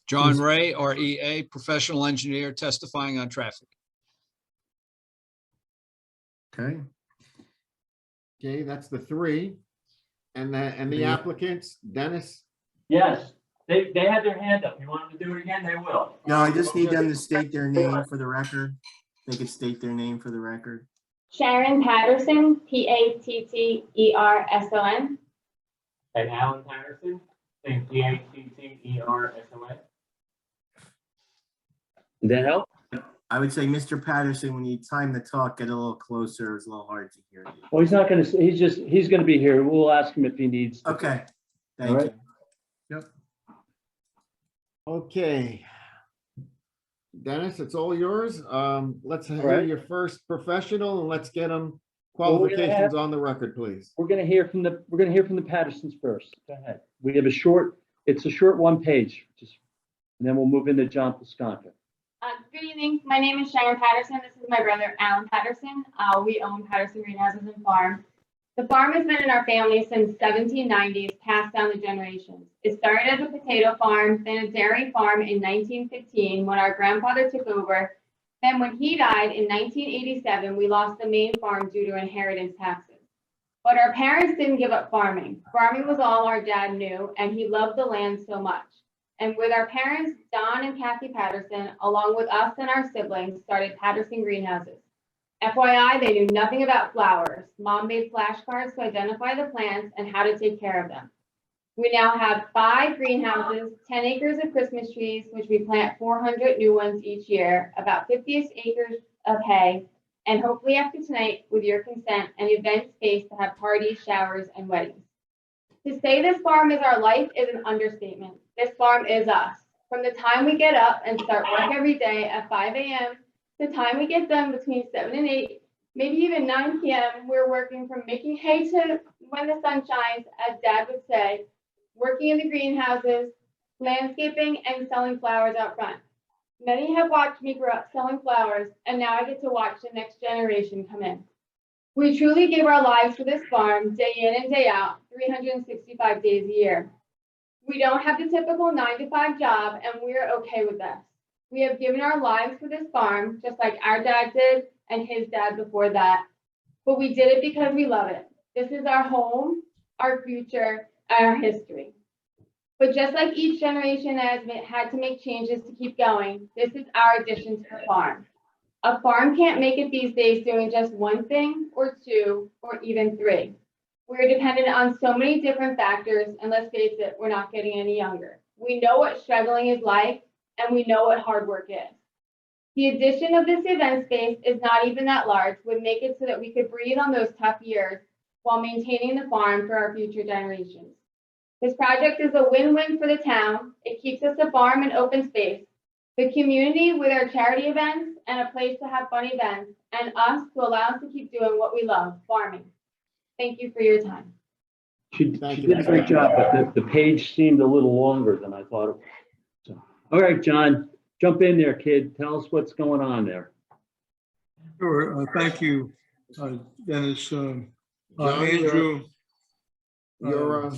John Ray, REA, professional engineer testifying on traffic. Okay. Okay, that's the 3. And the applicants, Dennis? Yes, they had their hand up. You want them to do it again? They will. No, I just need them to state their name for the record. They could state their name for the record. Sharon Patterson, Patterson. And Alan Patterson, Patterson. Did that help? I would say, Mr. Patterson, when you time to talk, get a little closer. It's a little hard to hear you. Well, he's not going to, he's going to be here. We'll ask him if he needs to. Okay, All thank right. you. Yep. Okay. Dennis, it's all yours. Let's hear right. your first professional and let's get them Well, we're gonna qualifications have- on the record, please. We're going to hear from the Pattersons first. Go ahead. We have it's a short 1 page, and then we'll move into John Plaskanka. Good evening. My name is Sharon Patterson. This is my brother, Alan Patterson. We own Patterson Greenhouses and Farm. The farm has been in our family since 1790s, passed down the generations. It started as a potato farm, then a dairy farm in 1915 when our grandfather took over. Then when he died in 1987, we lost the main farm due to inheritance taxes. But our parents didn't give up farming. Farming was all our dad knew, and he loved the land so much. And with our parents, Don and Kathy Patterson, along with us and our siblings, started Patterson Greenhouses. FYI, they knew nothing about flowers. Mom made flashcards to identify the plants and how to take care of them. We now have 5 greenhouses, 10 acres of Christmas trees, which we plant 400 new ones each year, about 50 acres of hay, and hopefully after tonight, with your consent, an event space to have parties, showers, and weddings. To say this farm is our life is an understatement. This farm is us. From the time we get up and start work every day at 5 a.m., the time we get done between 7 and 8, maybe even 9 p.m., we're working from making hay to when the sun shines, as Dad would say, working in the greenhouses, landscaping, and selling flowers out front. Many have watched me grow up selling flowers, and now I get to watch the next generation come in. We truly give our lives to this farm day in and day out, 365 days a year. We don't have the typical 9-to-5 job, and we're okay with this. We have given our lives for this farm, just like our dad did and his dad before that. But we did it because we love it. This is our home, our future, and our history. But just like each generation had to make changes to keep going, this is our addition to the farm. A farm can't make it these days doing just one thing or two or even three. We're dependent on so many different factors, and let's face it, we're not getting any younger. We know what struggling is like, and we know what hard work is. The addition of this event space is not even that large, would make it so that we could breathe on those tough years while maintaining the farm for our future generations. This project is a win-win for the town. It keeps us a farm and open space, the community with our charity events and a place to have fun events, and us to allow us to keep doing what we love, farming. Thank you for your time. She did a great job, but the page seemed a little longer than I thought it was. So, all right, John, jump in there, kid. Tell us what's going on there. Sure, thank you, Dennis. John, Andrew. You're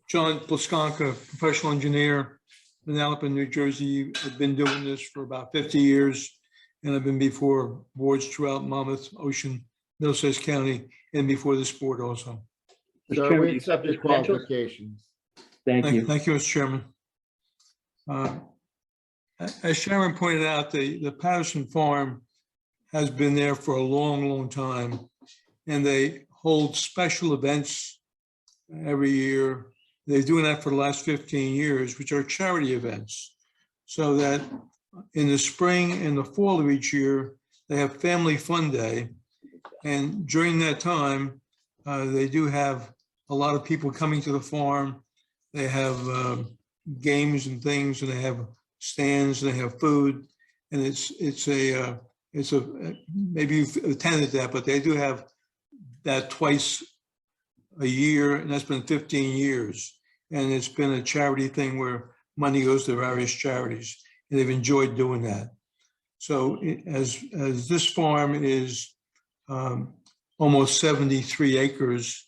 John Plaskanka, professional engineer in Alpin, New Jersey. I've been doing this for about 50 years, and I've been before boards throughout Monmouth, Ocean, Middlesex County, and before this board also. Sir, we accept your qualifications. Thank you. Thank you, Mr. Chairman. As Sharon pointed out, the Patterson Farm has been there for a long, long time, and they hold special events every year. They're doing that for the last 15 years, which are charity events. So that in the spring and the fall of each year, they have Family Fun Day. And during that time, they do have a lot of people coming to the farm. They have games and things, and they have stands, and they have food. And it's a maybe you've attended that, but they do have that twice a year, and that's been 15 years. And it's been a charity thing where money goes to various charities, and they've enjoyed doing that. So as this farm is almost 73 acres,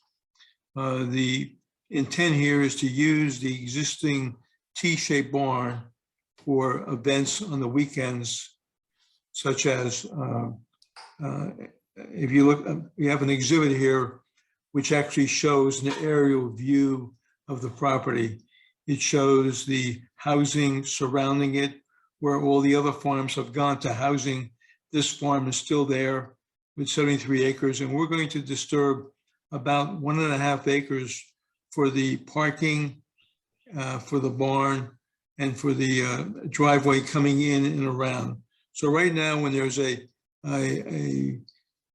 the intent here is to use the existing T-shaped barn for events on the weekends, such as if you look, we have an exhibit here which actually shows an aerial view of the property. It shows the housing surrounding it, where all the other farms have gone to housing. This farm is still there with 73 acres, and we're going to disturb about 1.5 acres for the parking, for the barn, and for the driveway coming in and around. So right now, when there's a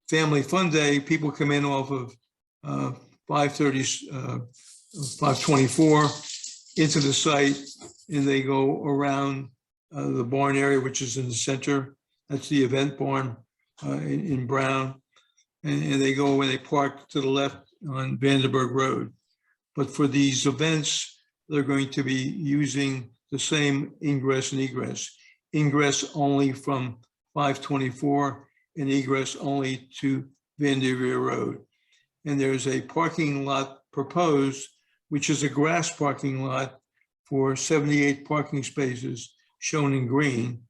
Family Fun Day, people come in off of 524 into the site, and they go around the barn area, which is in the center. That's the event barn in brown. And they go when they park to the left on Vandenberg Road. But for these events, they're going to be using the same ingress and egress. Ingress only from 524 and egress only to Vanderveer Road. And there's a parking lot proposed, which is a grass parking lot for 78 parking spaces shown in green.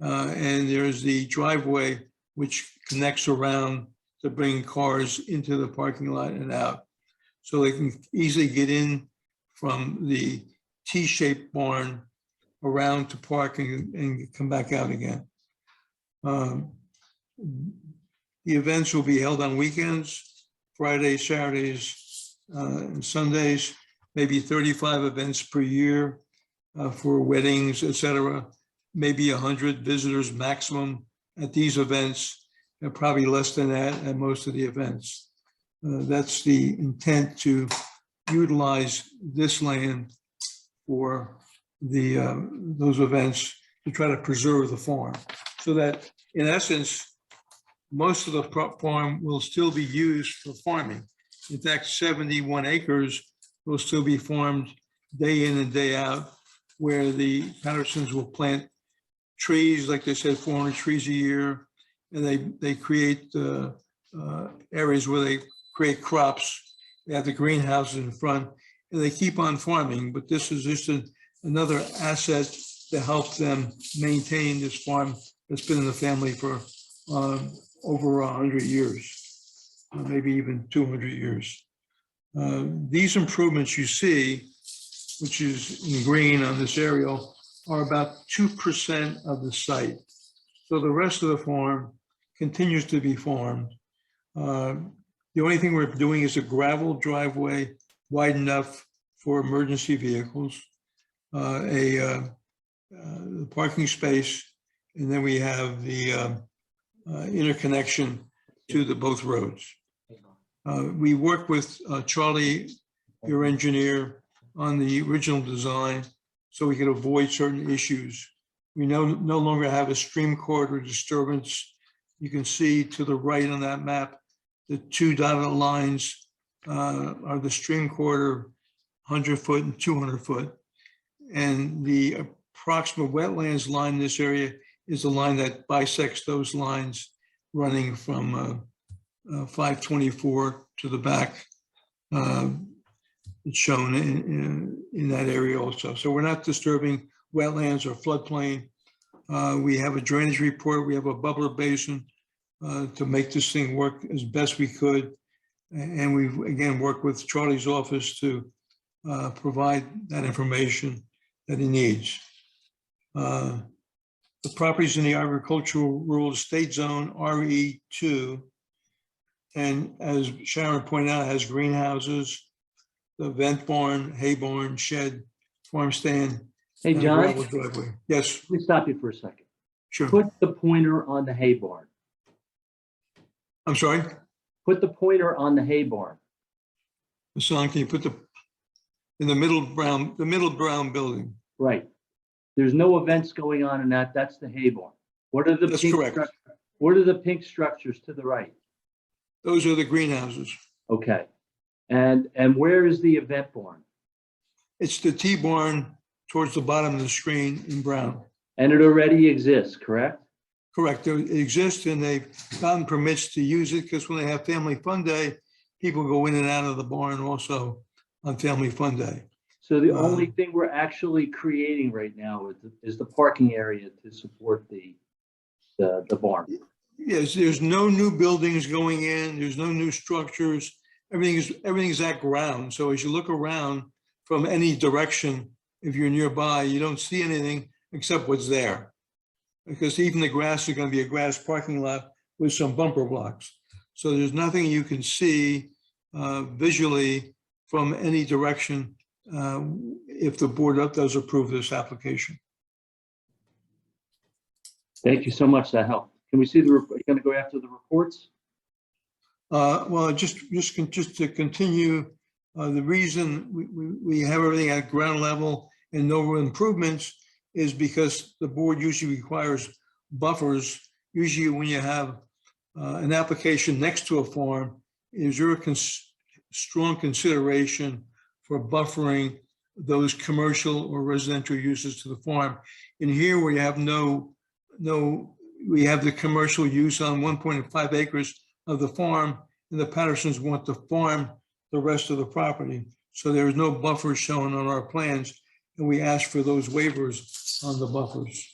And there's the driveway, which connects around to bring cars into the parking lot and out. So they can easily get in from the T-shaped barn around to park and come back out again. The events will be held on weekends, Fridays, Saturdays, and Sundays, maybe 35 events per year for weddings, etc. Maybe 100 visitors maximum at these events, and probably less than that at most of the events. That's the intent, to utilize this land for those events, to try to preserve the farm, so that in essence, most of the farm will still be used for farming. In fact, 71 acres will still be farmed day in and day out, where the Pattersons will plant trees, like they said, 400 trees a year, and they create areas where they create crops. They have the greenhouses in front, and they keep on farming. But this is just another asset to help them maintain this farm that's been in the family for over 100 years, maybe even 200 years. These improvements you see, which is in green on this aerial, are about 2% of the site. So the rest of the farm continues to be farmed. The only thing we're doing is a gravel driveway wide enough for emergency vehicles, a parking space, and then we have the interconnection to the both roads. We worked with Charlie, your engineer, on the original design so we could avoid certain issues. We no longer have a stream corridor disturbance. You can see to the right on that map, the two dotted lines are the stream corridor, 100 foot and 200 foot. And the approximate wetlands line in this area is the line that bisects those lines running from 524 to the back. It's shown in that area also. So we're not disturbing wetlands or floodplain. We have a drainage report. We have a bubbler basin to make this thing work as best we could. And we've, again, worked with Charlie's office to provide that information that he needs. The properties in the agricultural rural estate zone, RE2, and as Sharon pointed out, has greenhouses, the vent barn, hay barn, shed, farm stand. Hey, and a John? gravel driveway. Yes, Let me stop you for a second. sure. Put the pointer on the hay barn. I'm sorry, Put the pointer on the hay barn. Hassan, can you put in the middle brown building? Right. There's no events going on in that. That's the hay barn. What are the That's pink correct. What are the pink structures to the right? Those are the greenhouses. Okay. And where is the event barn? It's the T-barn towards the bottom of the screen in brown. And it already exists, correct? Correct. It exists and they've gotten permits to use it because when they have Family Fun Day, people go in and out of the barn also on Family Fun Day. So the only thing we're actually creating right now is the parking area to support the barn. Yes, there's no new buildings going in. There's no new structures. Everything is at ground. So as you look around from any direction, if you're nearby, you don't see anything except what's there. Because even the grass is going to be a grass parking lot with some bumper blocks. So there's nothing you can see visually from any direction if the board does approve this application. Thank you so much. That helped. Can we see are you going to go after the reports? Well, just to continue, the reason we have everything at ground level and no improvements is because the board usually requires buffers. Usually when you have an application next to a farm, is your strong consideration for buffering those commercial or residential uses to the farm. In here, where you have we have the commercial use on 1.5 acres of the farm, and the Pattersons want to farm the rest of the property. So there is no buffer shown on our plans, and we ask for those waivers on the buffers.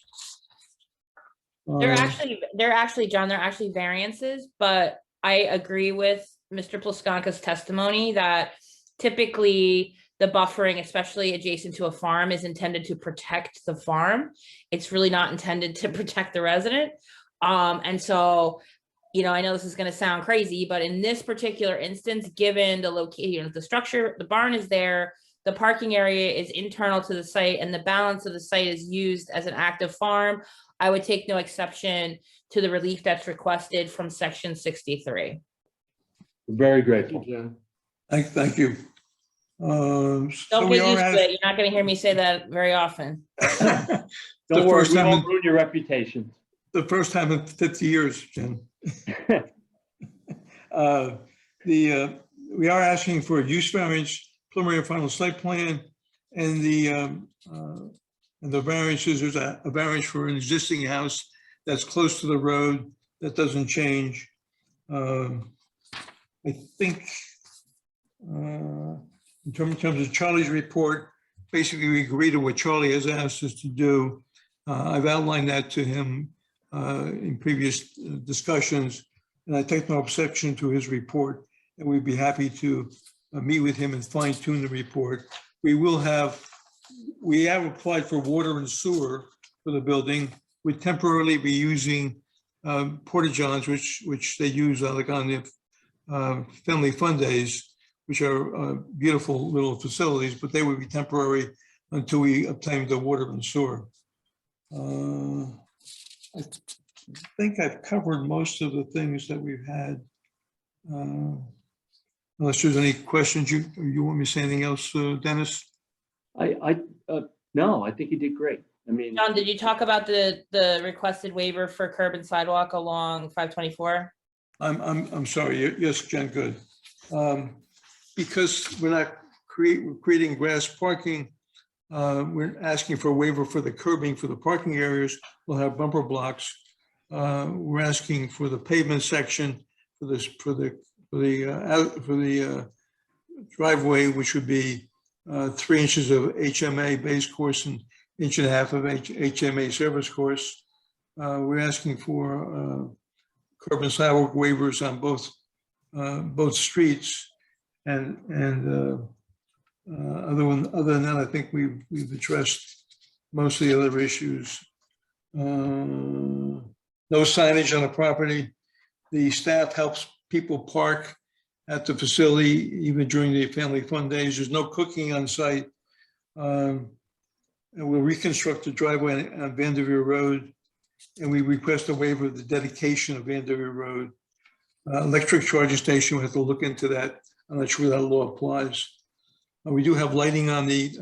They're actually, John, they're actually variances, but I agree with Mr. Plaskanka's testimony that typically the buffering, especially adjacent to a farm, is intended to protect the farm. It's really not intended to protect the resident. And so, you know, I know this is going to sound crazy, but in this particular instance, given the location, the structure, the barn is there, the parking area is internal to the site, and the balance of the site is used as an active farm, I would take no exception to the relief that's requested from section 63. Very grateful. Thank you. Don't get used to it. You're not going to hear me say that very often. Don't worry, we won't ruin your reputation. The first time in 50 years, Jen. We are asking for a use variance, preliminary and final site plan, and the variances. There's a variance for an existing house that's close to the road that doesn't change. I think in terms of Charlie's report, basically we agree to what Charlie has asked us to do. I've outlined that to him in previous discussions, and I take no exception to his report, and we'd be happy to meet with him and fine tune the report. We have applied for water and sewer for the building. We temporarily be using porta johns, which they use like on the family fun days, which are beautiful little facilities, but they would be temporary until we obtain the water and sewer. I think I've covered most of the things that we've had. Unless there's any questions, you want me to say anything else, Dennis? No, I think you did great. I mean, John, did you talk about the requested waiver for curb and sidewalk along 524? I'm sorry. Yes, Jen, good. Because we're creating grass parking, we're asking for a waiver for the curbing for the parking areas. We'll have bumper blocks. We're asking for the pavement section for the driveway, which would be 3 inches of HMA base course and 1.5 inches of HMA service course. We're asking for curb and sidewalk waivers on both streets, and other than that, I think we've addressed most of the other issues. No signage on the property. The staff helps people park at the facility, even during the family fun days. There's no cooking on site. And we'll reconstruct the driveway on Vanderveer Road, and we request a waiver of the dedication of Vanderveer Road. Electric charging station, we have to look into that. I'm not sure that law applies. We do have lighting on the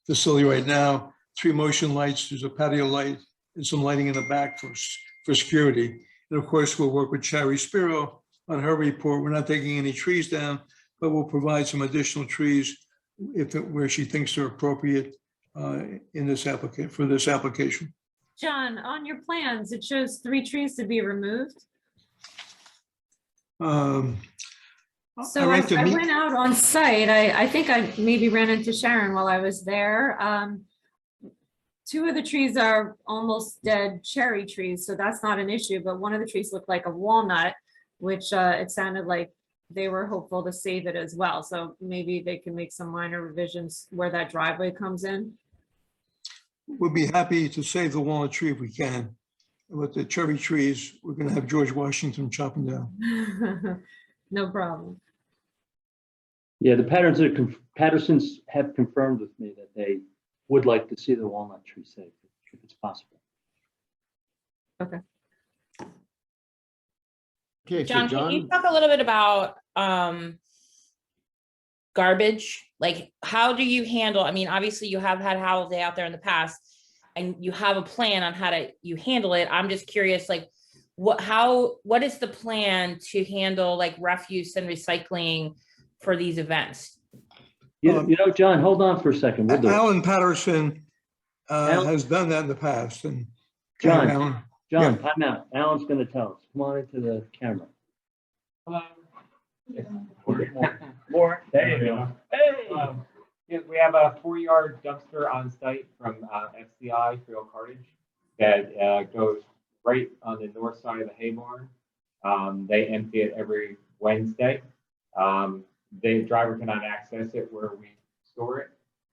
facility right now. 3 motion lights. There's a patio light and some lighting in the back for security. And of course, we'll work with Cherry Spiro on her report. We're not taking any trees down, but we'll provide some additional trees where she thinks they're appropriate in this application. John, on your plans, it shows 3 trees to be removed. So I went out on site. I think I maybe ran into Sharon while I was there. 2 of the trees are almost dead cherry trees, so that's not an issue, but one of the trees looked like a walnut, which it sounded like they were hopeful to save it as well. So maybe they can make some minor revisions where that driveway comes in. We'll be happy to save the walnut tree if we can. But the cherry trees, we're going to have George Washington chop them down. No problem. yeah, the Pattersons have confirmed with me that they would like to see the walnut tree saved if it's possible. Okay. Okay, so John, can John, you talk a little bit about garbage? Like, how do you handle, I mean, obviously you have had Howell Day out there in the past and you have a plan on how you handle it. I'm just curious, like, what is the plan to handle like refuse and recycling for these events? You know, John, hold on for a second. We'll do it. Alan Patterson has done that in the past. And John, Alan, John, time out. Alan's going to tell us. Come on into the camera. More. There you go. Hey. Yeah, we have a 4-yard dumpster on site from FCI Trail Cartage that goes right on the north side of the hay barn. They empty it every Wednesday. The driver cannot access it where we store it,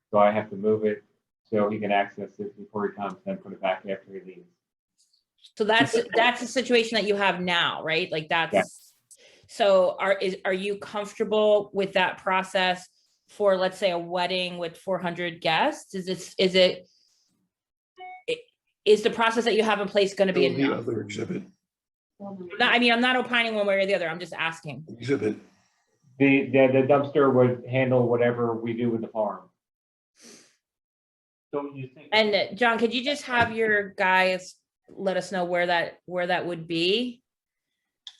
so I have to move it so he can access it before he comes and put it back after he leaves. So that's the situation that you have now, right? Like that's, yeah. So are you comfortable with that process for, let's say, a wedding with 400 guests? Is the process that you have in place going to be the enough? other exhibit. I mean, I'm not opining one way or the other. I'm just asking. Exhibit. The dumpster would handle whatever we do with the farm. So you think? And John, could you just have your guys let us know where that would be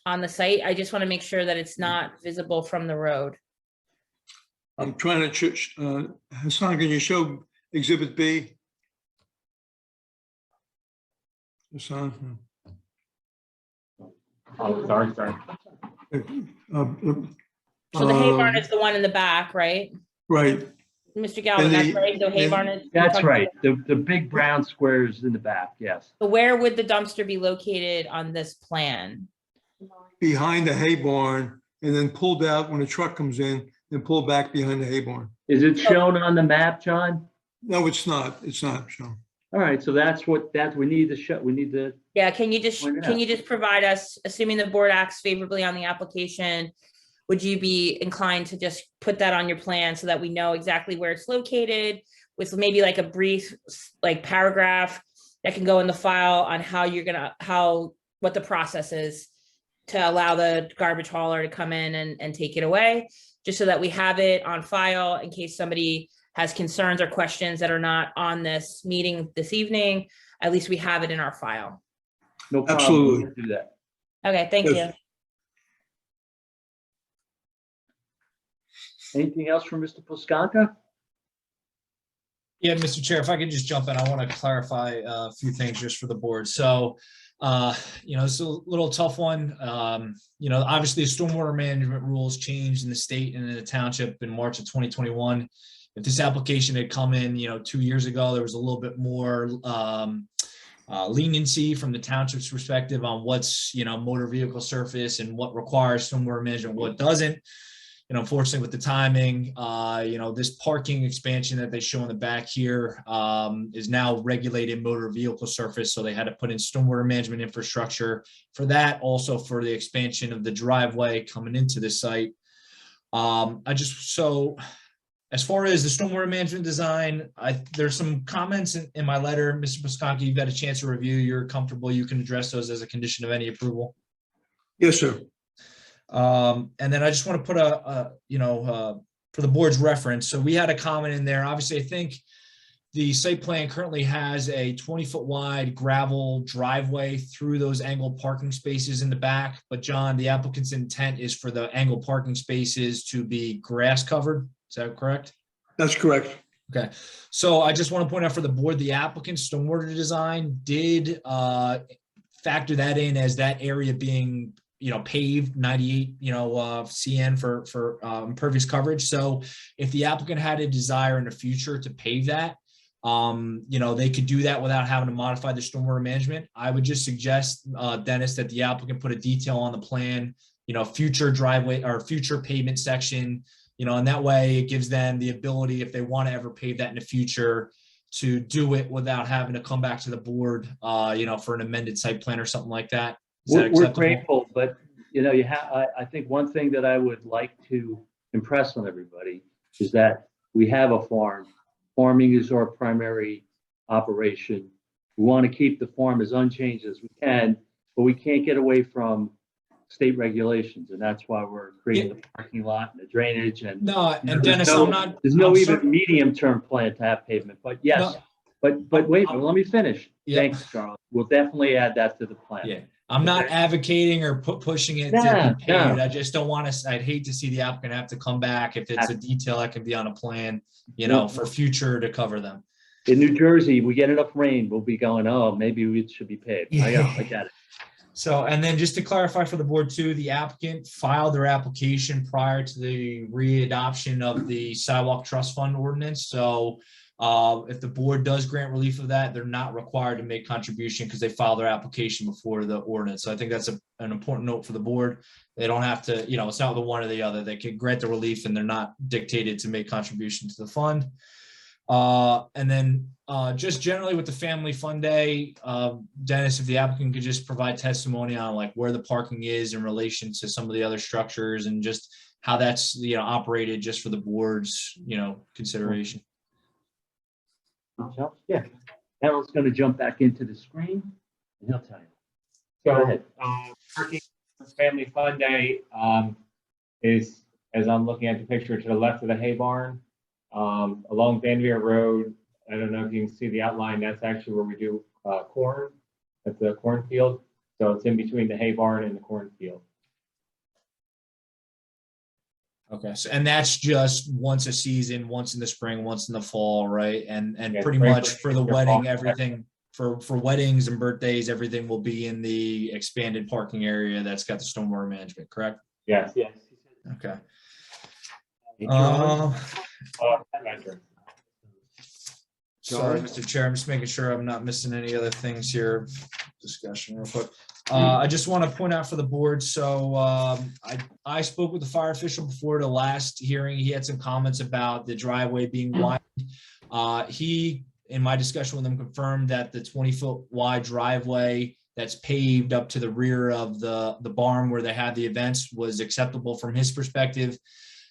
on the site? I just want to make sure that it's not visible from the road. I'm trying to, Hassan, can you show Exhibit B? Hassan. Oh, sorry. So the hay barn is the one in the back, right? Right. Mr. Galvin, that's right, the hay barn is. That's right. The big brown squares in the back, yes. So where would the dumpster be located on this plan? Behind the hay barn and then pulled out when a truck comes in and pulled back behind the hay barn. Is it shown on the map, John? No, it's not. It's not shown. All right, so that's we need to show, we need to, Yeah, can you just, Point it can out. you just provide us, assuming the board acts favorably on the application, would you be inclined to just put that on your plan so that we know exactly where it's located with maybe like a brief, like paragraph that can go in the file on how you're gonna, what the process is to allow the garbage hauler to come in and take it away, just so that we have it on file in case somebody has concerns or questions that are not on this meeting this evening. At least we have it in our file. no problem. Absolutely. We'll do that. Okay, thank you. Yes. Anything else from Mr. Poskanka? Yeah, Mr. Chair, if I could just jump in, I want to clarify a few things just for the board. So, it's a little tough one. Obviously stormwater management rules changed in the state and in the township in March of 2021. If this application had come in, 2 years ago, there was a little bit more leniency from the township's perspective on what's, motor vehicle surface and what requires stormwater management, what doesn't. And unfortunately with the timing, this parking expansion that they show in the back here is now regulated motor vehicle surface. So they had to put in stormwater management infrastructure for that, also for the expansion of the driveway coming into the site. As far as the stormwater management design, there's some comments in my letter, Mr. Poskanka, you've got a chance to review, you're comfortable, you can address those as a condition of any approval. Yes, sir. And then I just want to put for the board's reference. So we had a comment in there. Obviously, I think the site plan currently has a 20-foot wide gravel driveway through those angled parking spaces in the back. But John, the applicant's intent is for the angled parking spaces to be grass covered. Is that correct? That's correct. Okay, so I just want to point out for the board, the applicant's stormwater design did factor that in as that area being paved 98 CN for impervious coverage. So if the applicant had a desire in the future to pave that, they could do that without having to modify the stormwater management. I would just suggest, Dennis, that the applicant put a detail on the plan, future driveway or future pavement section, and that way it gives them the ability, if they want to ever pave that in the future, to do it without having to come back to the board, for an amended site plan or something like that. Is that We're acceptable? grateful, but I think one thing that I would like to impress on everybody is that we have a farm. Farming is our primary operation. We want to keep the farm as unchanged as we can, but we can't get away from state regulations, and that's why we're creating the parking lot and the drainage and. No, and Dennis, there's no even medium-term plan to have pavement, but yes. No. But wait, let me finish. Yeah. Thanks, Charles. We'll definitely add that to the plan. Yeah, I'm not advocating or pushing it to be paved. I just don't want to, I'd hate to see the applicant have to come back if it's a detail that can be on a plan, for future to cover them. In New Jersey, we get enough rain, we'll be going, oh, maybe it should be paved. I got it. So, and then just to clarify for the board too, the applicant filed their application prior to the readoption of the sidewalk trust fund ordinance. So if the board does grant relief of that, they're not required to make contribution because they filed their application before the ordinance. So I think that's an important note for the board. They don't have to, it's not the one or the other. They can grant the relief and they're not dictated to make contribution to the fund. And then just generally with the family fun day, Dennis, if the applicant could just provide testimony on like where the parking is in relation to some of the other structures and just how that's, operated just for the board's, consideration. Yeah, Harold's going to jump back into the screen and he'll tell you. Go So, ahead. Parking Family Fun Day is, as I'm looking at the picture, to the left of the hay barn, along Vanderveer Road. I don't know if you can see the outline. That's actually where we do corn. That's the cornfield. So it's in between the hay barn and the cornfield. Okay, so and that's just once a season, once in the spring, once in the fall, right? And Yeah, pretty spring, much for the fall, wedding, fall. everything for weddings and birthdays, everything will be in the expanded parking area that's got the stormwater management, correct? Yes. Yes. Okay. Sorry, Mr. Chair, I'm just making sure I'm not missing any other things here. Discussion real quick. I just want to point out for the board, so I spoke with the fire official before the last hearing. He had some comments about the driveway being wide. He, in my discussion with him, confirmed that the 20-foot wide driveway that's paved up to the rear of the barn where they had the events was acceptable from his perspective.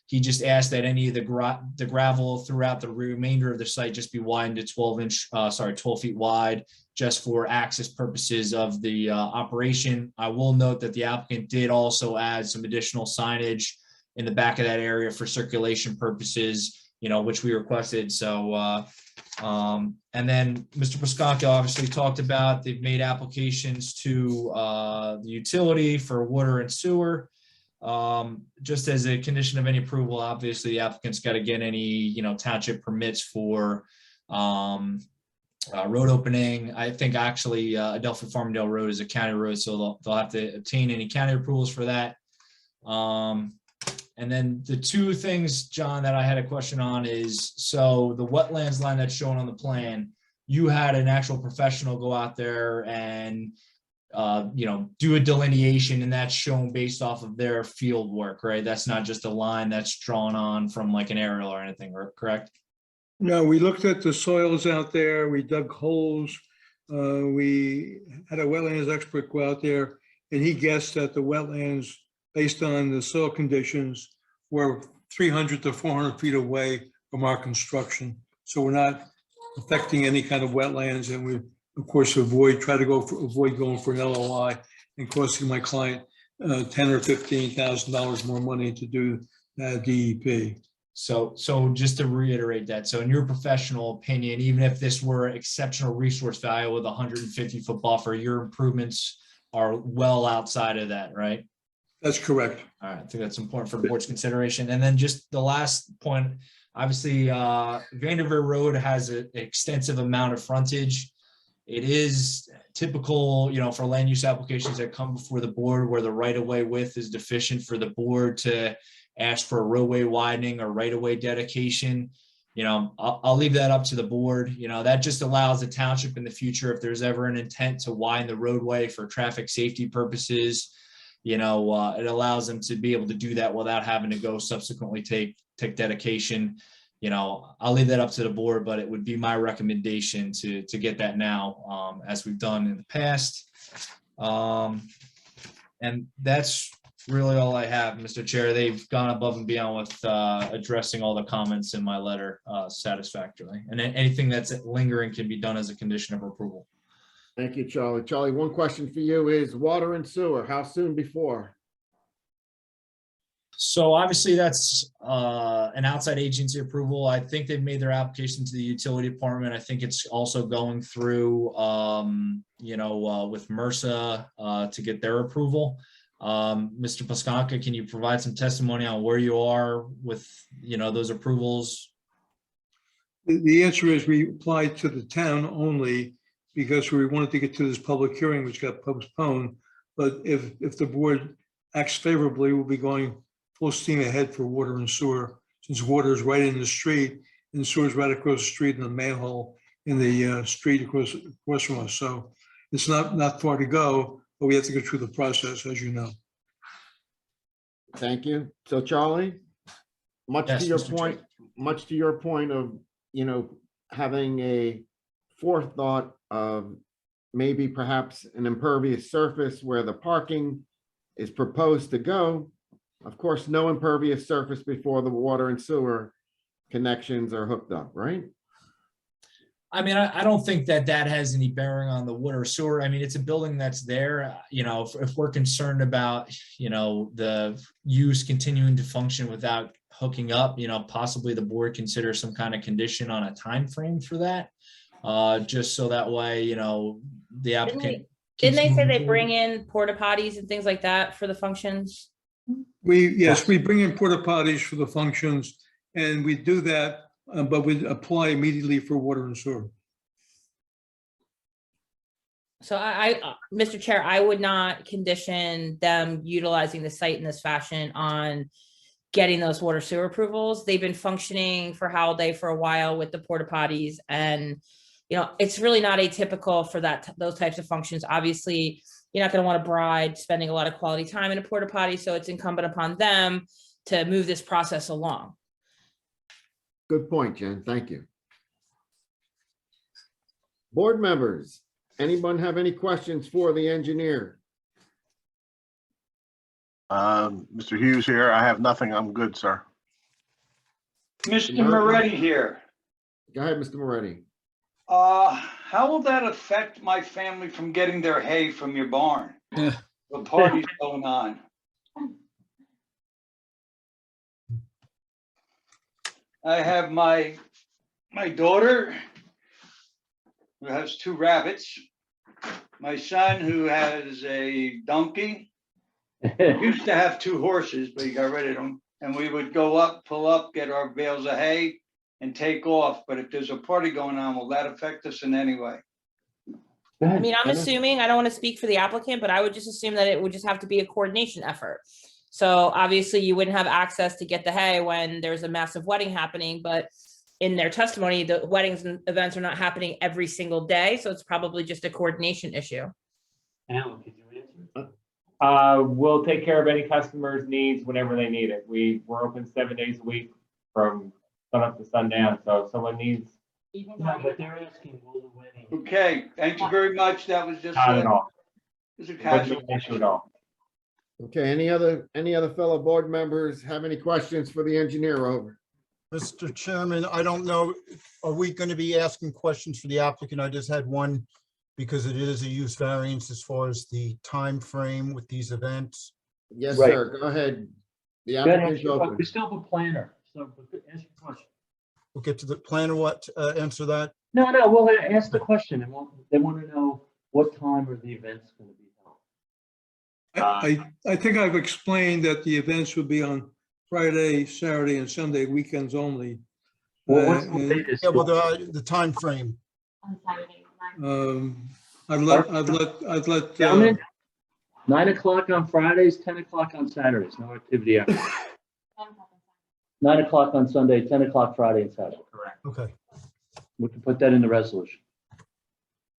He just asked that any of the gravel throughout the remainder of the site just be widened to 12 feet wide, just for access purposes of the operation. I will note that the applicant did also add some additional signage in the back of that area for circulation purposes, which we requested. So, and then Mr. Piscopo obviously talked about, they've made applications to the utility for water and sewer. Just as a condition of any approval, obviously the applicant's got to get any, township permits for road opening. I think actually Adelphia Farmingdale Road is a county road, so they'll have to obtain any county approvals for that. And then the two things, John, that I had a question on is, so the wetlands line that's shown on the plan, you had an actual professional go out there and do a delineation, and that's shown based off of their field work, right? That's not just a line that's drawn on from like an aerial or anything, correct? No, we looked at the soils out there, we dug holes. We had a wetlands expert go out there, and he guessed that the wetlands, based on the soil conditions, were 300 to 400 feet away from our construction. So we're not affecting any kind of wetlands, and we, of course, avoid going for an LOI and costing my client $10,000 or $15,000 more money to do DEP. So just to reiterate that, so in your professional opinion, even if this were exceptional resource value with 150-foot buffer, your improvements are well outside of that, right? That's correct. All right, I think that's important for the board's consideration. And then just the last point, obviously, Vanderveer Road has an extensive amount of frontage. It is typical, for land use applications that come before the board where the right-of-way width is deficient for the board to ask for a roadway widening or right-of-way dedication. I'll leave that up to the board. That just allows the township in the future, if there's ever an intent to widen the roadway for traffic safety purposes, it allows them to be able to do that without having to go subsequently take dedication. I'll leave that up to the board, but it would be my recommendation to get that now, as we've done in the past. And that's really all I have, Mr. Chair. They've gone above and beyond with addressing all the comments in my letter satisfactorily. And anything that's lingering can be done as a condition of approval. Thank you, Charlie. Charlie, one question for you is water and sewer, how soon before? So obviously that's an outside agency approval. I think they've made their application to the utility department. I think it's also going through, with MRSA to get their approval. Mr. Piscopo, can you provide some testimony on where you are with, those approvals? The answer is we applied to the town only because we wanted to get to this public hearing, which got postponed. But if the board acts favorably, we'll be going full steam ahead for water and sewer, since water is right in the street and sewer is right across the street in the manhole in the street across from us. So it's not far to go, but we have to go through the process, as you know. Thank you. So Charlie, much to your point of, having a forethought of maybe perhaps an impervious surface where the parking is proposed to go. Of course, no impervious surface before the water and sewer connections are hooked up, right? I mean, I don't think that has any bearing on the water or sewer. I mean, it's a building that's there. If we're concerned about, the use continuing to function without hooking up, possibly the board consider some kind of condition on a time frame for that. Just so that way, the applicant. Didn't they say they bring in porta potties and things like that for the functions? Yes, we bring in porta potties for the functions, and we do that, but we apply immediately for water and sewer. So Mr. Chair, I would not condition them utilizing the site in this fashion on getting those water sewer approvals. They've been functioning for Howell Day for a while with the porta potties, and it's really not atypical for those types of functions. Obviously, you're not going to want a bride spending a lot of quality time in a porta potty. So it's incumbent upon them to move this process along. Good point, Jen. Thank you. Board members, anyone have any questions for the engineer? Mr. Hughes here. I have nothing. I'm good, sir. Mr. Moretti here. Go ahead, Mr. Moretti. How will that affect my family from getting their hay from your barn? The party's going on. I have my daughter who has 2 rabbits, my son who has a donkey. Used to have 2 horses, but he got rid of them. And we would go up, pull up, get our bales of hay and take off. But if there's a party going on, will that affect us in any way? I mean, I'm assuming, I don't want to speak for the applicant, but I would just assume that it would just have to be a coordination effort. So obviously you wouldn't have access to get the hay when there's a massive wedding happening, but in their testimony, the weddings and events are not happening every single day. So it's probably just a coordination issue. Alan, could you answer? We'll take care of any customer's needs whenever they need it. We're open 7 days a week from sun up to sundown. So if someone needs. No, but they're asking, will the wedding? Okay, thank you very much. That was just. Not at all. It's a Wouldn't casual. be an issue at all. Okay, any other fellow board members have any questions for the engineer? Over. Mr. Chairman, I don't know, are we going to be asking questions for the applicant? I just had one because it is a use variance as far as the time frame with these events. Yes, Right. sir. Go ahead. The Go ahead, applicant's open. we still have a planner, so answer the question. We'll get to the planner, answer that? No, we'll ask the question and they want to know what time are the events going to be held. I think I've explained that the events will be on Friday, Saturday, and Sunday, weekends only. Well, what's the And, latest? Yeah, well, the time frame. On Saturday. I'd let, Gentlemen, 9 o'clock on Fridays, 10 o'clock on Saturdays, no activity after. 9 o'clock on Sunday, 10 o'clock Friday and Saturday. Correct. Okay. We can put that in the resolution.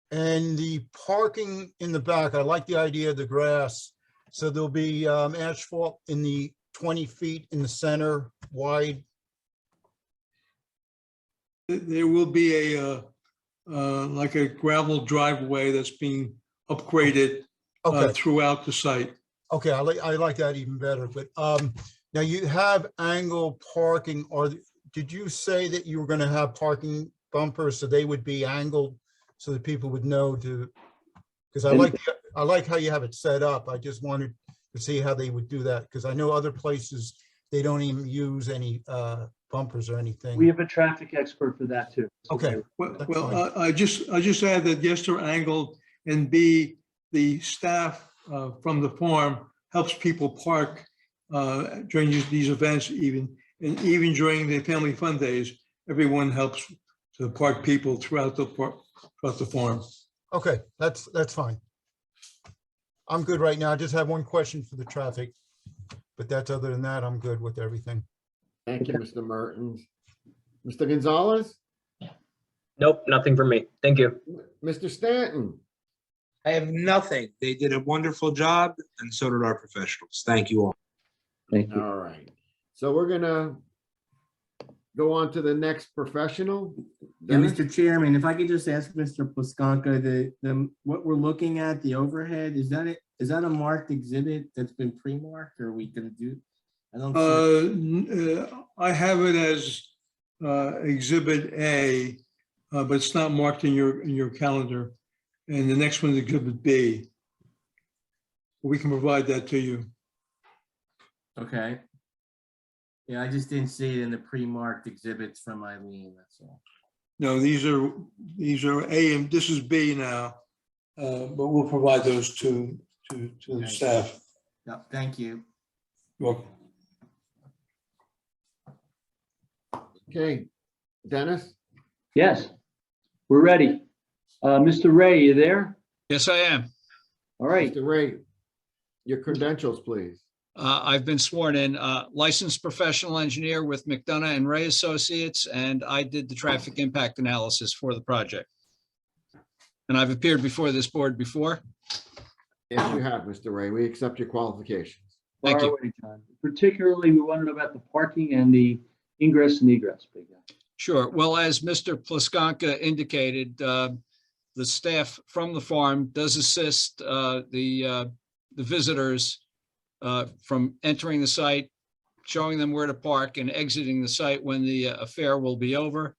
And the parking in the back, I like the idea of the grass. So there'll be asphalt in the 20 feet in the center wide. there will be like a gravel driveway that's being upgraded Okay. throughout the site. Okay, I like that even better, but now you have angle parking, or did you say that you were gonna have parking bumpers so they would be angled so that people would know to, because I like how you have it set up. I just wanted to see how they would do that, because I know other places, they don't even use any bumpers or anything. We have a traffic expert for that too. Okay. Well, I just add that yes, they're angled, and B, the staff from the farm helps people park during these events, even during the family fun days. Everyone helps to park people throughout the farm. Okay, that's fine. I'm good right now. I just have one question for the traffic, but that's, other than that, I'm good with everything. Thank you, Mr. Mertens. Mr. Gonzalez? Nope, nothing for me. Thank you. Mr. Stanton? I have nothing. They did a wonderful job, and so did our professionals. Thank you all. Thank you. All right. So we're gonna go on to the next professional. Yeah, Dennis? Mr. Chairman, if I could just ask Mr. Plaskanka, what we're looking at, the overhead, is that a marked exhibit that's been pre-marked, or are we gonna do? I don't see. I have it as Exhibit A, but it's not marked in your calendar. And the next one is Exhibit B. We can provide that to you. Okay. Yeah, I just didn't see it in the pre-marked exhibits from Eileen, that's all. No, these are A, and this is B now, but we'll provide those to the staff. Yeah, thank you. You're welcome. Okay, Dennis? Yes, we're ready. Mr. Ray, you there? Yes, I am. All right. Mr. Ray, your credentials, please. I've been sworn in, licensed professional engineer with McDonough and Ray Associates, and I did the traffic impact analysis for the project. And I've appeared before this board before. Yes, you have, Mr. Ray. We accept your qualifications. Thank Far you. away, John. Particularly, we want to know about the parking and the ingress and egress, big guy. Sure. Well, as Mr. Plaskanka indicated, the staff from the farm does assist the visitors from entering the site, showing them where to park and exiting the site when the affair will be over.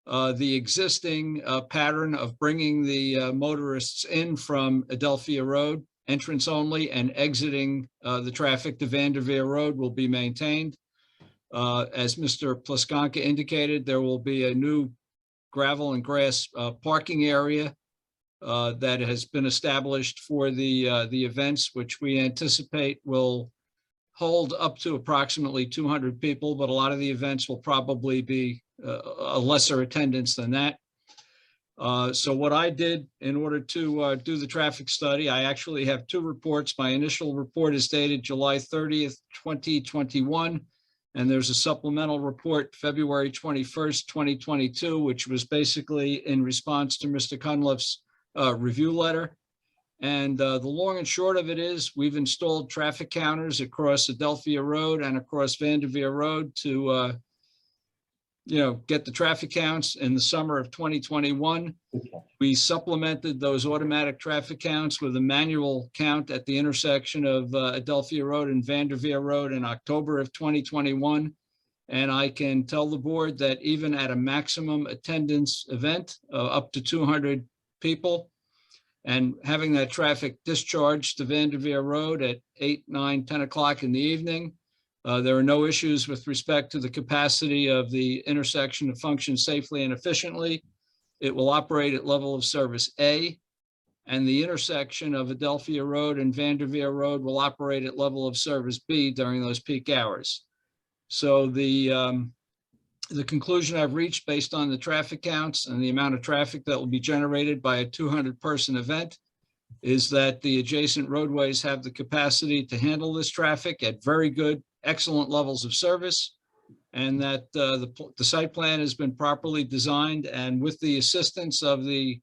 The existing pattern of bringing the motorists in from Adelphia Road, entrance only, and exiting the traffic to Vanderveer Road will be maintained. As Mr. Plaskanka indicated, there will be a new gravel and grass parking area that has been established for the events, which we anticipate will hold up to approximately 200 people, but a lot of the events will probably be a lesser attendance than that. So what I did in order to do the traffic study, I actually have two reports. My initial report is dated July 30th, 2021. And there's a supplemental report, February 21st, 2022, which was basically in response to Mr. Cunliffe's review letter. And the long and short of it is we've installed traffic counters across Adelphia Road and across Vanderveer Road to get the traffic counts in the summer of 2021. We supplemented those automatic traffic counts with a manual count at the intersection of Adelphia Road and Vanderveer Road in October of 2021. And I can tell the board that even at a maximum attendance event up to 200 people, and having that traffic discharged to Vanderveer Road at 8, 9, 10 o'clock in the evening, there are no issues with respect to the capacity of the intersection to function safely and efficiently. It will operate at level of service A, and the intersection of Adelphia Road and Vanderveer Road will operate at level of service B during those peak hours. So the conclusion I've reached based on the traffic counts and the amount of traffic that will be generated by a 200-person event is that the adjacent roadways have the capacity to handle this traffic at very good, excellent levels of service, and that the site plan has been properly designed, and with the assistance of the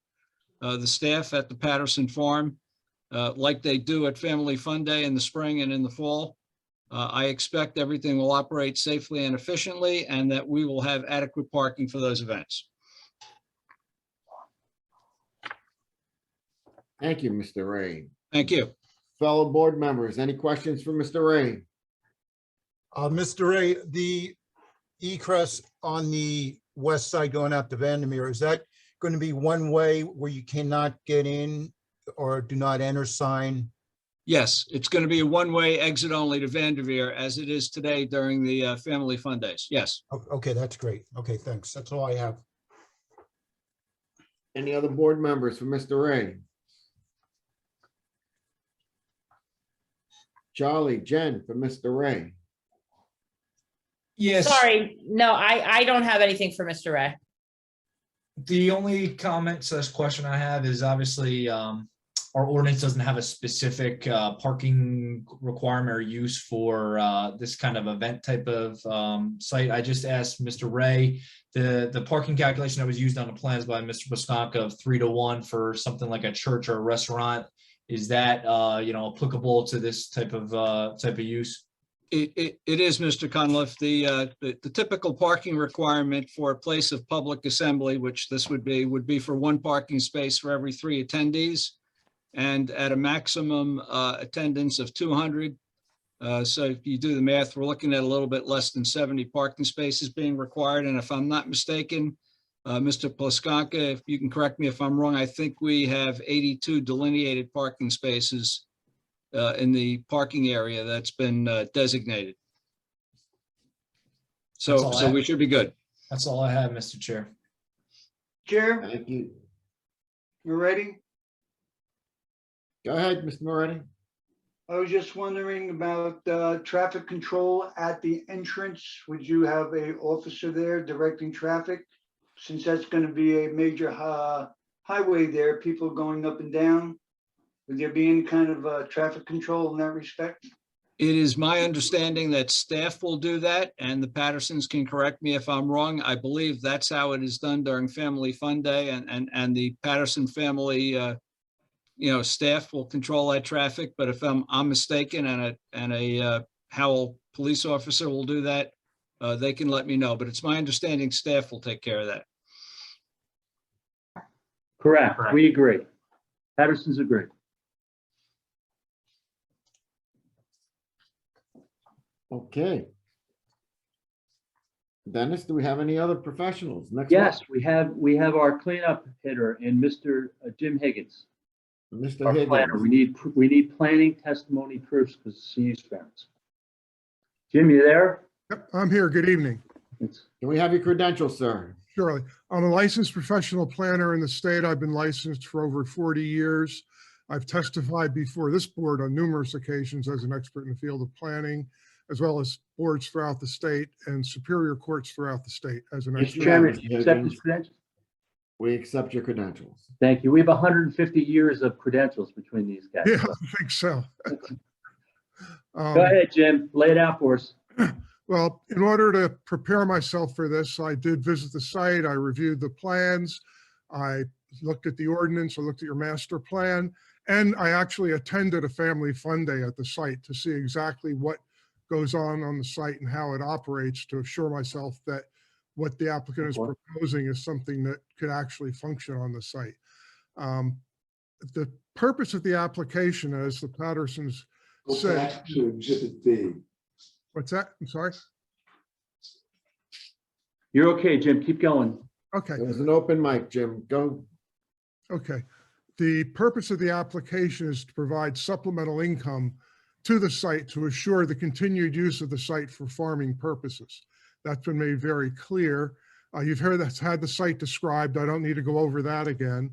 staff at the Patterson Farm, like they do at Family Fun Day in the spring and in the fall, I expect everything will operate safely and efficiently, and that we will have adequate parking for those events. Thank you, Mr. Ray. Thank you. Fellow board members, any questions for Mr. Ray? Mr. Ray, the egress on the west side going out to Vandermeer, is that going to be one way where you cannot get in or do not enter sign? Yes, it's going to be a one-way exit only to Vanderveer as it is today during the Family Fun Days. Yes. Okay, that's great. Okay, thanks. That's all I have. Any other board members for Mr. Ray? Charlie, Jen for Mr. Ray. Yes. Sorry, no, I don't have anything for Mr. Ray. The only comment / question I have is obviously our ordinance doesn't have a specific parking requirement or use for this kind of event type of site. I just asked Mr. Ray, the parking calculation that was used on the plans by Mr. Plaskanka of 3-to-1 for something like a church or a restaurant. Is that applicable to this type of use? It is, Mr. Cunliffe. The typical parking requirement for a place of public assembly, which this would be for one parking space for every 3 attendees, and at a maximum attendance of 200. So if you do the math, we're looking at a little bit less than 70 parking spaces being required. And if I'm not mistaken, Mr. Plaskanka, if you can correct me if I'm wrong, I think we have 82 delineated parking spaces in the parking area that's been designated. So we should be good. That's all I have, Mr. Chair. Chair, Thank you. you ready? Go ahead, Mr. Moretti. I was just wondering about traffic control at the entrance. Would you have an officer there directing traffic? Since that's going to be a major highway there, people going up and down. Would there be any kind of traffic control in that respect? It is my understanding that staff will do that, and the Pattersons can correct me if I'm wrong. I believe that's how it is done during Family Fun Day, and the Patterson family staff will control that traffic, but if I'm mistaken and a Howell police officer will do that, they can let me know, but it's my understanding staff will take care of that. Correct. We agree. Patterson's agree. Okay. Dennis, do we have any other professionals? Next Yes, up, we have our cleanup hitter and Mr. Jim Higgins. Mr. Our planner. Higgins. We need planning testimony proofs because it's use variance. Jim, you there? Yep, I'm here. Good evening. Can we have your credentials, sir? Surely. I'm a licensed professional planner in the state. I've been licensed for over 40 years. I've testified before this board on numerous occasions as an expert in the field of planning, as well as boards throughout the state and superior courts throughout the state as an Mr. expert. Chairman, do you accept his credentials? We accept your credentials. Thank you. We have 150 years of credentials between these guys. Yeah, I think so. Go ahead, Jim. Lay it out for us. Well, in order to prepare myself for this, I did visit the site. I reviewed the plans. I looked at the ordinance. I looked at your master plan. And I actually attended a family fun day at the site to see exactly what goes on the site and how it operates, to assure myself that what the applicant is proposing is something that could actually function on the site. The purpose of the application, as the Pattersons said. To Exhibit B. What's that? I'm sorry. You're okay, Jim. Keep going. Okay. There's an open mic, Jim. Go. Okay. The purpose of the application is to provide supplemental income to the site to assure the continued use of the site for farming purposes. That's been made very clear. You've heard that's had the site described. I don't need to go over that again.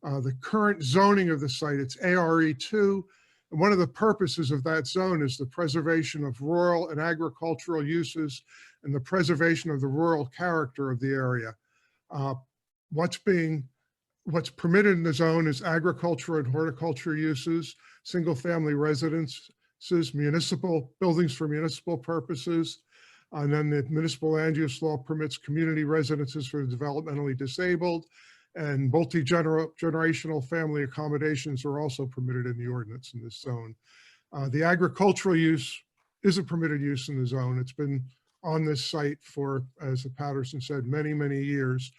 The current zoning of the site, it's ARE2. And one of the purposes of that zone is the preservation of rural and agricultural uses and the preservation of the rural character of the area. What's permitted in the zone is agriculture and horticulture uses, single-family residences, municipal buildings for municipal purposes. And then the municipal land use law permits community residences for the developmentally disabled, and multi-generational family accommodations are also permitted in the ordinance in this zone. The agricultural use is a permitted use in the zone. It's been on this site for, as the Patterson said, many, many years.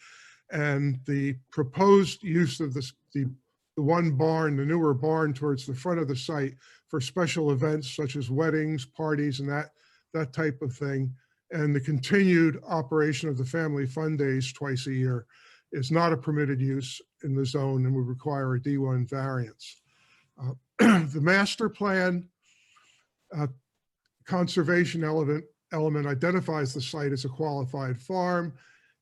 And the proposed use of the one barn, the newer barn towards the front of the site for special events such as weddings, parties, and that type of thing, and the continued operation of the family fun days twice a year is not a permitted use in the zone and would require a D1 variance. The master plan conservation element identifies the site as a qualified farm,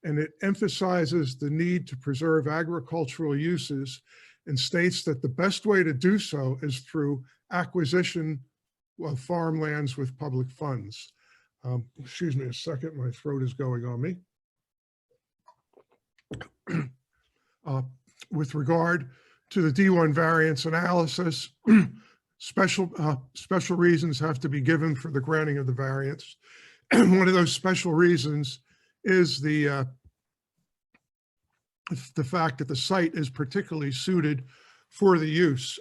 and it emphasizes the need to preserve agricultural uses and states that the best way to do so is through acquisition of farmlands with public funds. Excuse me a second, my throat is going on me. With regard to the D1 variance analysis, special reasons have to be given for the granting of the variance. And one of those special reasons is the fact that the site is particularly suited for the use.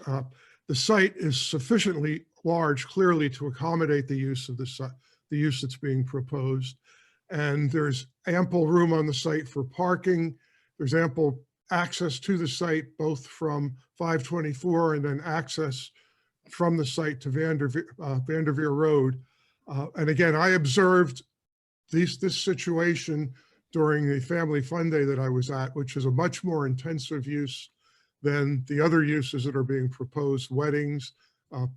The site is sufficiently large, clearly, to accommodate the use of the use that's being proposed. And there's ample room on the site for parking. There's ample access to the site, both from 524 and then access from the site to Vanderveer Road. And again, I observed this situation during the family fun day that I was at, which is a much more intensive use than the other uses that are being proposed, weddings,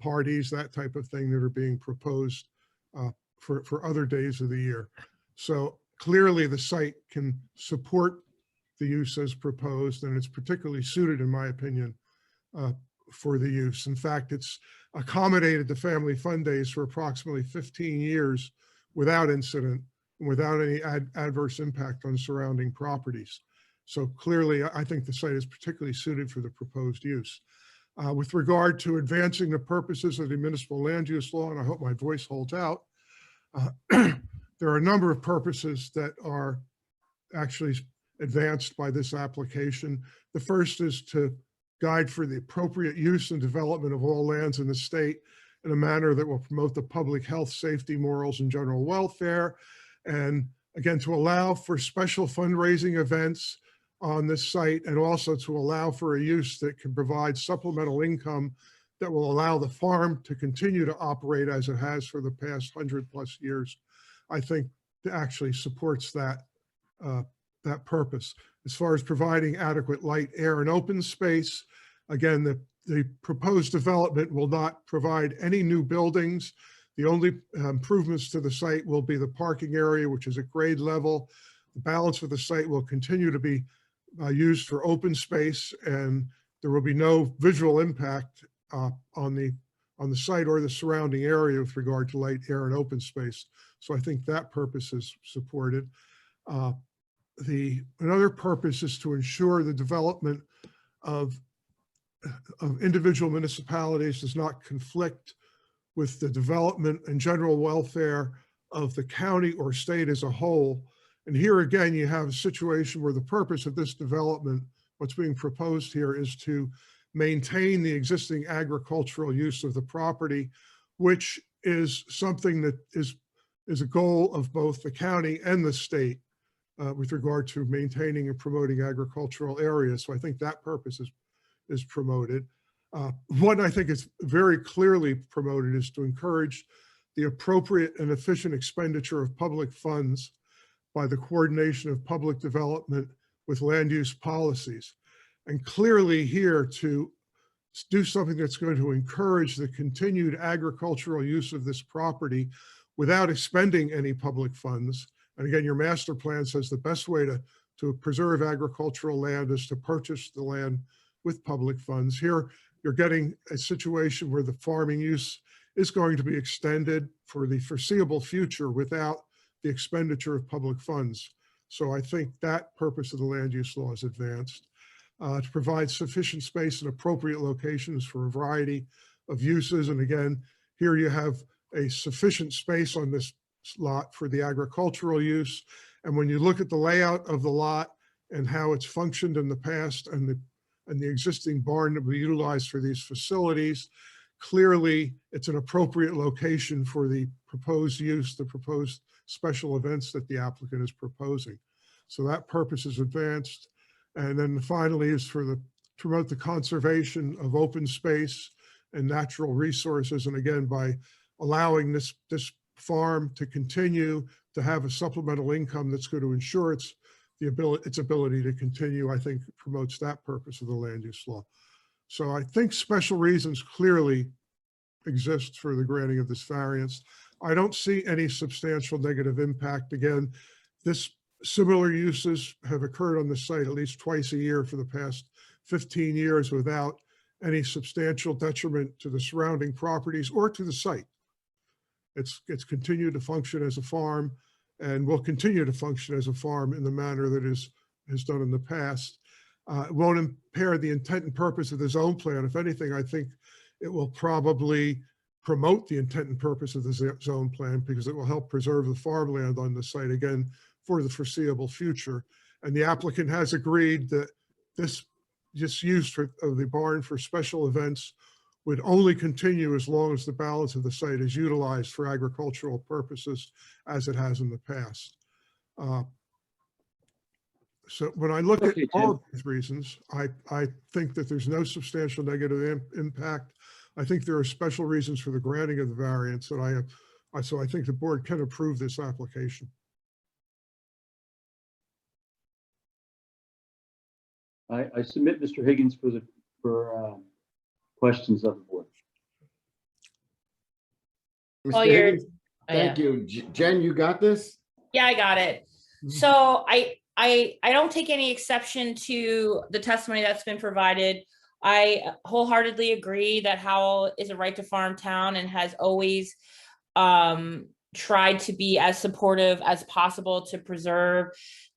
parties, that type of thing that are being proposed for other days of the year. So clearly the site can support the use as proposed, and it's particularly suited, in my opinion, for the use. In fact, it's accommodated the family fun days for approximately 15 years without incident, without any adverse impact on surrounding properties. So clearly, I think the site is particularly suited for the proposed use. With regard to advancing the purposes of the municipal land use law, and I hope my voice holds out, there are a number of purposes that are actually advanced by this application. The first is to guide for the appropriate use and development of all lands in the state in a manner that will promote the public health, safety, morals, and general welfare. And again, to allow for special fundraising events on this site, and also to allow for a use that can provide supplemental income that will allow the farm to continue to operate as it has for the past 100+ years. I think that actually supports that, that purpose. As far as providing adequate light, air, and open space, again, the proposed development will not provide any new buildings. The only improvements to the site will be the parking area, which is at grade level. The balance of the site will continue to be used for open space, and there will be no visual impact on the site or the surrounding area with regard to light, air, and open space. So I think that purpose is supported. Another purpose is to ensure the development of individual municipalities does not conflict with the development and general welfare of the county or state as a whole. And here again, you have a situation where the purpose of this development, what's being proposed here, is to maintain the existing agricultural use of the property, which is something that is a goal of both the county and the state with regard to maintaining and promoting agricultural areas. So I think that purpose is promoted. One I think is very clearly promoted is to encourage the appropriate and efficient expenditure of public funds by the coordination of public development with land use policies. And clearly here, to do something that's going to encourage the continued agricultural use of this property without expending any public funds. And again, your master plan says the best way to preserve agricultural land is to purchase the land with public funds. Here, you're getting a situation where the farming use is going to be extended for the foreseeable future without the expenditure of public funds. So I think that purpose of the land use law is advanced. To provide sufficient space in appropriate locations for a variety of uses. And again, here you have a sufficient space on this lot for the agricultural use. And when you look at the layout of the lot and how it's functioned in the past, and the existing barn that we utilize for these facilities, clearly it's an appropriate location for the proposed use, the proposed special events that the applicant is proposing. So that purpose is advanced. And then finally is to promote the conservation of open space and natural resources. And again, by allowing this farm to continue to have a supplemental income that's going to ensure its ability to continue, I think promotes that purpose of the land use law. So I think special reasons clearly exist for the granting of this variance. I don't see any substantial negative impact. Again, similar uses have occurred on the site at least twice a year for the past 15 years without any substantial detriment to the surrounding properties or to the site. It's continued to function as a farm and will continue to function as a farm in the manner that is done in the past. It won't impair the intent and purpose of the zone plan. If anything, I think it will probably promote the intent and purpose of the zone plan because it will help preserve the farmland on the site again for the foreseeable future. And the applicant has agreed that this use of the barn for special events would only continue as long as the balance of the site is utilized for agricultural purposes as it has in the past. So when I look at all of these reasons, I think that there's no substantial negative impact. I think there are special reasons for the granting of the variance that so I think the board can approve this application. I submit Mr. Higgins for questions of the board. Mr. Higgins, thank you. Jen, you got this? Yeah, I got it. So I don't take any exception to the testimony that's been provided. I wholeheartedly agree that Howell is a right to farm town and has always tried to be as supportive as possible to preserve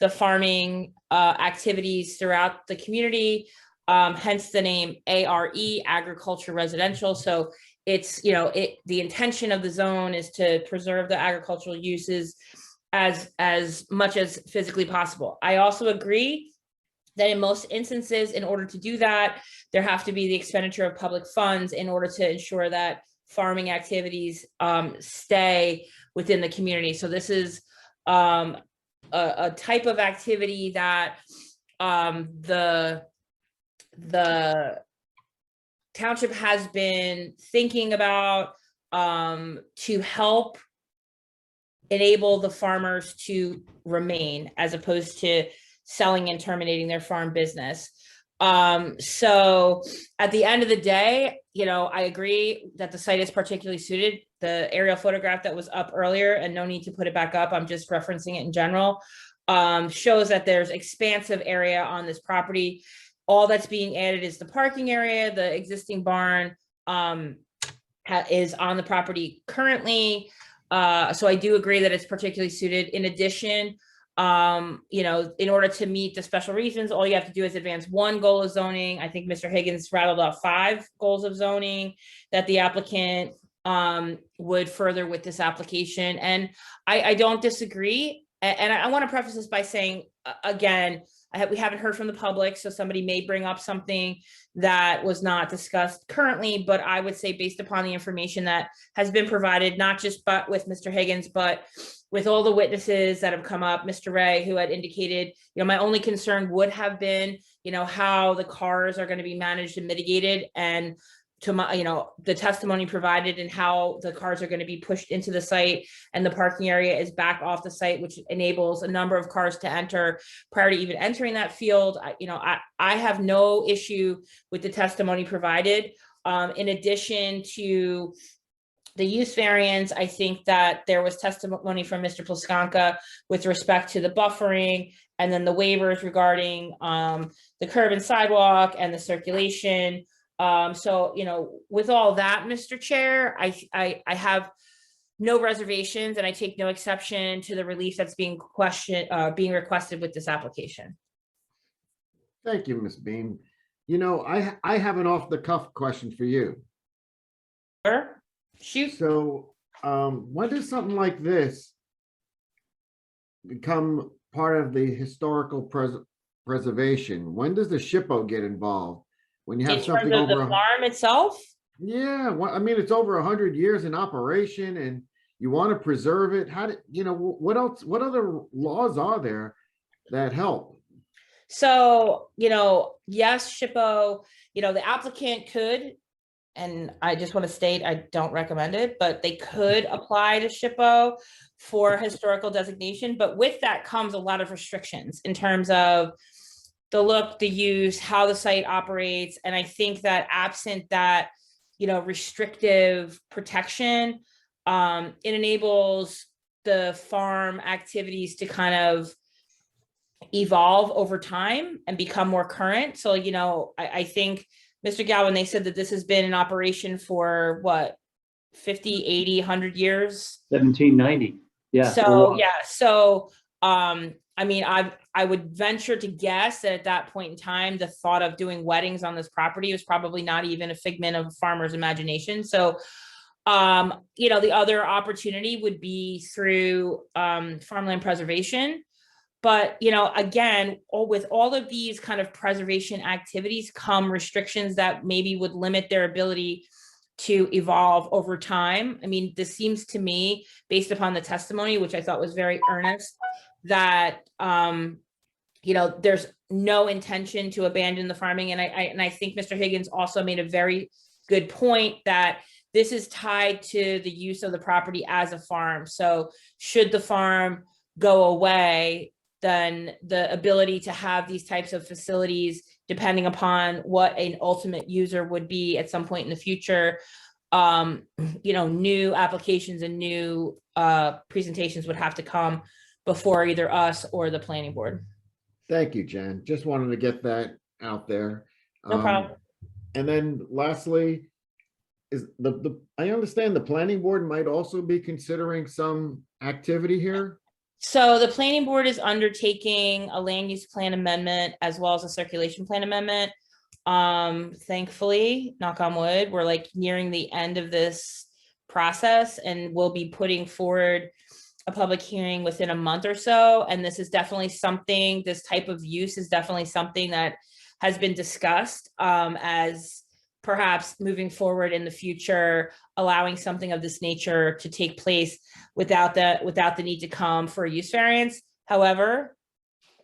the farming activities throughout the community. Hence the name ARE, agriculture residential. So it's, the intention of the zone is to preserve the agricultural uses as much as physically possible. I also agree that in most instances, in order to do that, there have to be the expenditure of public funds in order to ensure that farming activities stay within the community. So this is a type of activity that the township has been thinking about to help enable the farmers to remain, as opposed to selling and terminating their farm business. So at the end of the day, you know, I agree that the site is particularly suited. The aerial photograph that was up earlier, and no need to put it back up, I'm just referencing it in general, shows that there's expansive area on this property. All that's being added is the parking area. The existing barn is on the property currently. So I do agree that it's particularly suited. In addition, you know, in order to meet the special reasons, all you have to do is advance one goal of zoning. I think Mr. Higgins rattled off 5 goals of zoning that the applicant would further with this application. And I don't disagree. And I want to preface this by saying, again, we haven't heard from the public, so somebody may bring up something that was not discussed currently, but I would say based upon the information that has been provided, not just but with Mr. Higgins, but with all the witnesses that have come up, Mr. Ray, who had indicated, you know, my only concern would have been, you know, how the cars are going to be managed and mitigated, and to my, you know, the testimony provided and how the cars are going to be pushed into the site, and the parking area is back off the site, which enables a number of cars to enter prior to even entering that field. I have no issue with the testimony provided. In addition to the use variance, I think that there was testimony from Mr. Plaskanka with respect to the buffering, and then the waivers regarding the curb and sidewalk and the circulation. So, you know, with all that, Mr. Chair, I have no reservations, and I take no exception to the relief that's being requested with this application. Thank you, Ms. Bean. You know, I have an off the cuff question for you. Sure. Shoot. So, when does something like this become part of the historical preservation? When does the SHPO get involved? When you have something over the farm itself? Yeah, well, I mean, it's over 100 years in operation, and you want to preserve it. How do you know what else? What other laws are there that help? So, you know, yes, SHPO, you know, the applicant could, and I just want to state, I don't recommend it, but they could apply to SHPO for historical designation. But with that comes a lot of restrictions in terms of the look, the use, how the site operates. And I think that absent that, you know, restrictive protection, it enables the farm activities to kind of evolve over time and become more current. So, you know, I think, Mr. Galvin, they said that this has been in operation for what, 50, 80, 100 years? 1790. Yeah. So, yeah. So, I mean, I would venture to guess that at that point in time, the thought of doing weddings on this property was probably not even a figment of a farmer's imagination. So, you know, the other opportunity would be through farmland preservation. But, you know, again, with all of these kind of preservation activities come restrictions that maybe would limit their ability to evolve over time. I mean, this seems to me, based upon the testimony, which I thought was very earnest, that, you know, there's no intention to abandon the farming. And I think Mr. Higgins also made a very good point that this is tied to the use of the property as a farm. So should the farm go away, then the ability to have these types of facilities, depending upon what an ultimate user would be at some point in the future, you know, new applications and new presentations would have to come before either us or the planning board. Thank you, Jen. Just wanted to get that out there. No problem. And then lastly, is I understand the planning board might also be considering some activity here. So the planning board is undertaking a land use plan amendment as well as a circulation plan amendment. Thankfully, knock on wood, we're like nearing the end of this process, and we'll be putting forward a public hearing within a month or so. And this is definitely something, this type of use is definitely something that has been discussed as perhaps moving forward in the future, allowing something of this nature to take place without the need to come for a use variance. However,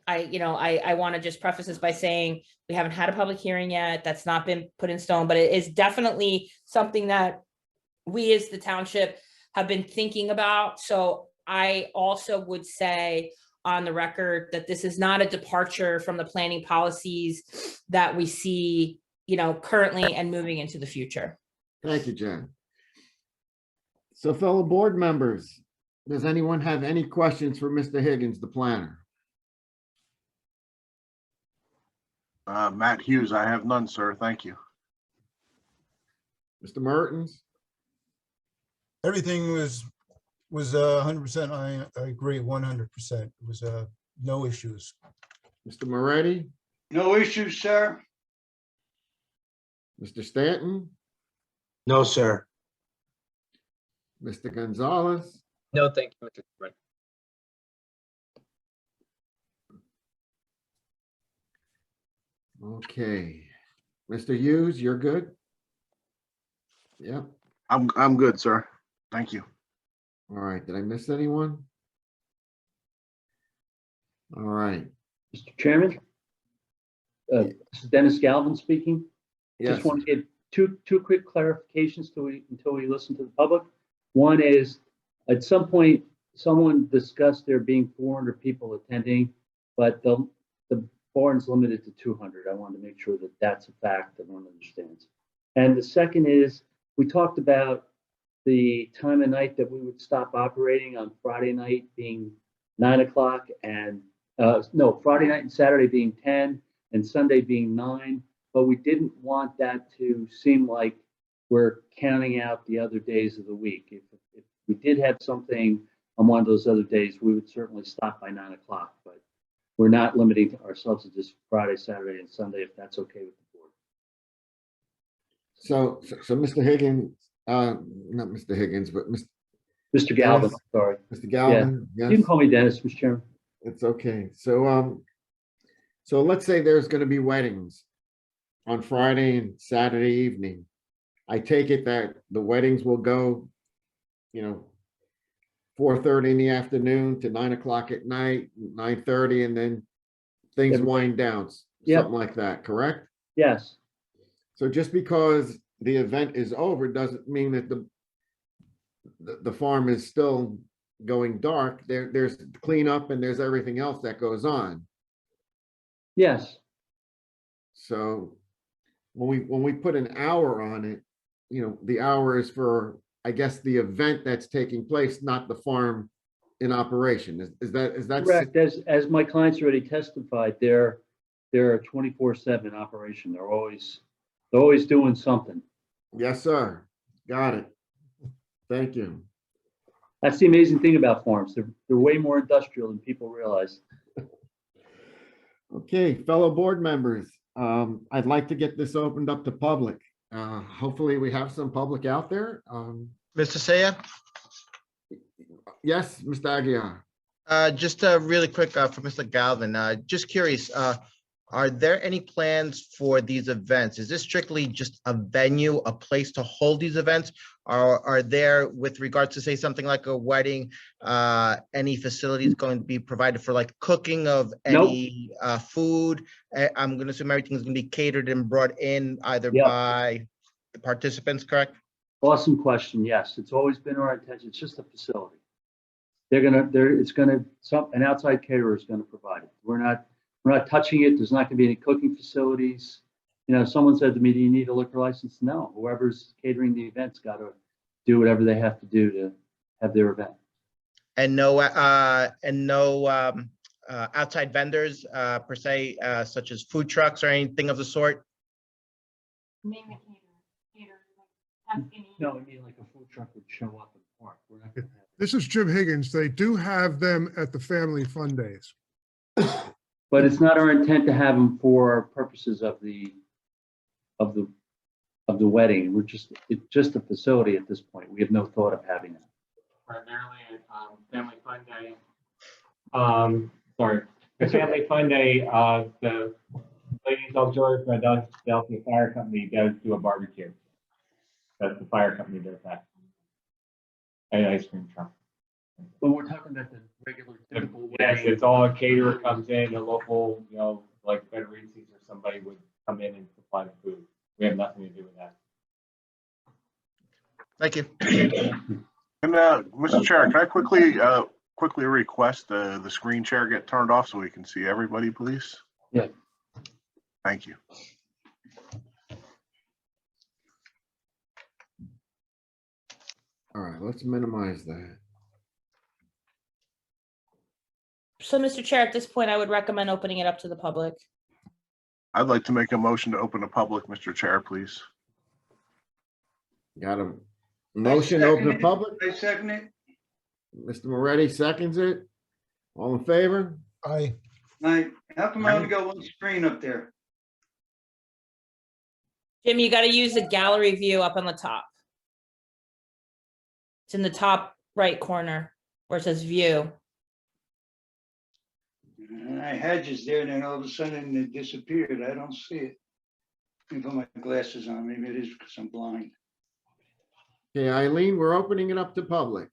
I want to just preface this by saying we haven't had a public hearing yet. That's not been put in stone, but it is definitely something that we as the township have been thinking about. So I also would say on the record that this is not a departure from the planning policies that we see, currently and moving into the future. Thank you, Jen. So fellow board members, does anyone have any questions for Mr. Higgins, the planner? Matt Hughes, I have none, sir. Thank you. Mr. Mertens? Everything was 100%. I agree 100%. It was no issues. Mr. Moretti? No issues, sir. Mr. Stanton? No, sir. Mr. Gonzalez? No, thank you, Mr. Chairman. Okay. Mr. Hughes, you're good? Yep. I'm good, sir. Thank you. All right. Did I miss anyone? All right. Mr. Chairman? This is Dennis Galvin speaking. Yes. Just want to give two quick clarifications until we listen to the public. One is, at some point, someone discussed there being 400 people attending, but the barn's limited to 200. I wanted to make sure that that's a fact everyone understands. And the second is, we talked about the time of night that we would stop operating on Friday night being 9 o'clock and Friday night and Saturday being 10 and Sunday being 9. But we didn't want that to seem like we're counting out the other days of the week. If we did have something on one of those other days, we would certainly stop by 9 o'clock. But we're not limiting ourselves to just Friday, Saturday, and Sunday, if that's okay with the board. So Mr. Higgins, not Mr. Higgins, but Mr. Galvin, Dennis, sorry. Mr. Galvin, Yeah. yes. You can call me Dennis, Mr. Chairman. It's okay. So let's say there's going to be weddings on Friday and Saturday evening. I take it that the weddings will go, 4:30 in the afternoon to 9 o'clock at night, 9:30, and then things wind down, something like that, correct? Yes. So just because the event is over doesn't mean that the farm is still going dark. There's cleanup and there's everything else that goes on. Yes. So when we put an hour on it, the hour is for, I guess, the event that's taking place, not the farm in operation. Is that correct? As my clients already testified, they're a 24/7 operation. They're always doing something. Yes, sir. Got it. Thank you. That's the amazing thing about farms. They're way more industrial than people realize. Okay, fellow board members, I'd like to get this opened up to public. Hopefully we have some public out there. Mr. Saya? Yes, Mr. Aguiar. Just really quick for Mr. Galvin, just curious, are there any plans for these events? Is this strictly just a venue, a place to hold these events? Or are there, with regards to say something like a wedding, any facilities going to be provided for like cooking of any food? I'm going to assume everything is going to be catered and brought in either by the participants, correct? Awesome question. Yes, it's always been our intention. It's just a facility. An outside caterer is going to provide it. We're not touching it. There's not going to be any cooking facilities. Someone said to me, "Do you need a liquor license?" No. Whoever's catering the event's got to do whatever they have to do to have their event. And no outside vendors per se, such as food trucks or anything of the sort. No, I mean like a food truck would show up in the park. We're not going to have. This is Jim Higgins. They do have them at the family fun days. But it's not our intent to have them for purposes of the wedding. It's just a facility at this point. We have no thought of having that. primarily at Family Fun Day. Sorry, the Family Fun Day, the Ladies Auxiliary for the Philadelphia Fire Company does do a barbecue. That's the fire company does that. And ice cream truck. But we're talking about the regular typical. Yes, it's all a caterer comes in, a local, like Federicis or somebody would come in and supply the food. We have nothing to do with that. Thank you. And Mr. Chair, can I quickly request the screen share get turned off so we can see everybody, please? Yeah. Thank you. All right, let's minimize that. So, Mr. Chair, at this point, I would recommend opening it up to the public. I'd like to make a motion to open the public, Mr. Chair, please. Got a motion to open the public? I second it. Mr. Moretti seconds it. All in favor? Aye. How come I only got one screen up there? Jim, you got to use the gallery view up on the top. It's in the top right corner where it says view. I had just there, and then all of a sudden it disappeared. I don't see it. Let me put my glasses on. Maybe it is because I'm blind. Okay, Eileen, we're opening it up to public.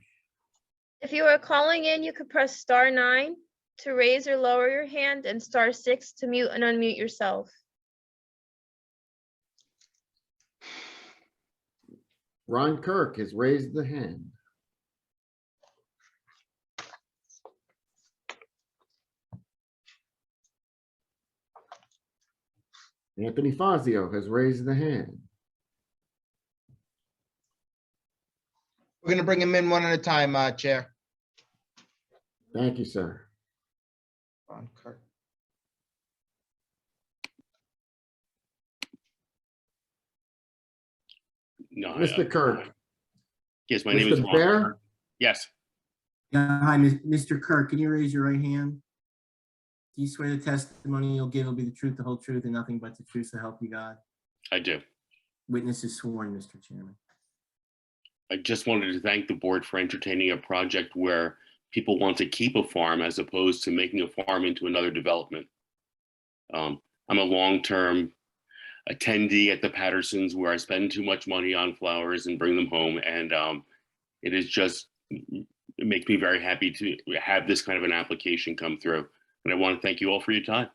If you are calling in, you could press *9 to raise or lower your hand and *6 to mute and unmute yourself. Ron Kirk has raised the hand. Anthony Fazio has raised the hand. We're gonna bring him in one at a time, Chair. Thank you, sir. Ron Kirk. No, Mr. Kirk. Yes, my name is Mr. Ron Bear? Kirk. Yes, Hi, Mr. Kirk, can you raise your right hand? Do you swear the testimony you'll give will be the truth, the whole truth, and nothing but the truth to help you God? I do. Witness is sworn, Mr. Chairman. I just wanted to thank the board for entertaining a project where people want to keep a farm as opposed to making a farm into another development. I'm a long-term attendee at the Pattersons where I spend too much money on flowers and bring them home. And it is just, it makes me very happy to have this kind of an application come through. And I want to thank you all for your time.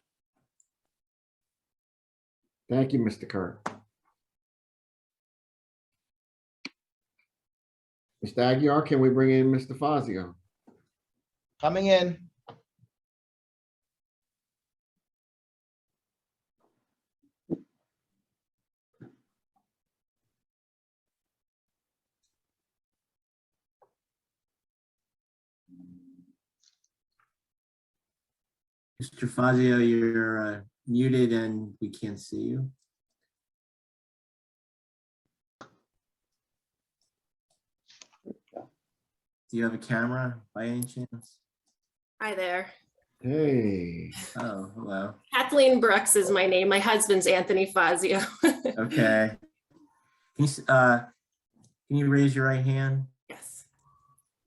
Thank you, Mr. Kirk. Mr. Aguiar, can we bring in Mr. Fazio? Coming in. Mr. Fazio, you're muted and we can't see you. Do you have a camera by any chance? Hi there. Hey. Oh, hello. Kathleen Brooks is my name. My husband's Anthony Fazio. Okay. Can you raise your right hand? Yes.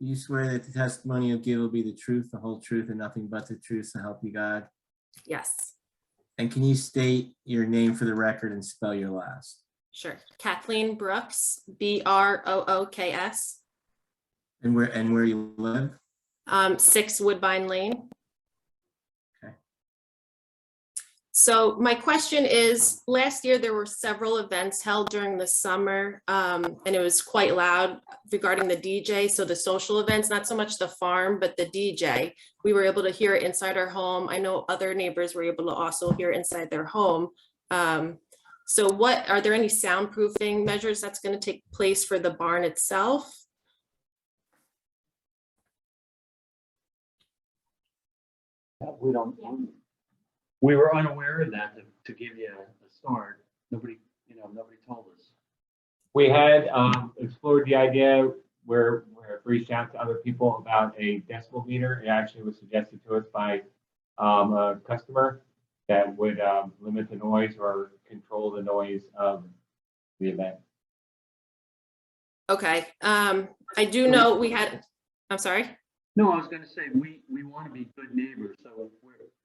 Do you swear that the testimony you'll give will be the truth, the whole truth, and nothing but the truth so help you God? Yes. And can you state your name for the record and spell your last? Sure. Kathleen Brooks, Brooks. And where you live? 6 Woodbine Lane. Okay. So my question is, last year there were several events held during the summer, and it was quite loud regarding the DJ. So the social events, not so much the farm, but the DJ. We were able to hear it inside our home. I know other neighbors were able to also hear it inside their home. So are there any soundproofing measures that's going to take place for the barn itself? We don't, we were unaware of that to give you a start. Nobody told us. We had explored the idea where we reached out to other people about a decibel meter. It actually was suggested to us by a customer that would limit the noise or control the noise of the event. Okay. I do know we had, I'm sorry? No, I was gonna say, we want to be good neighbors, so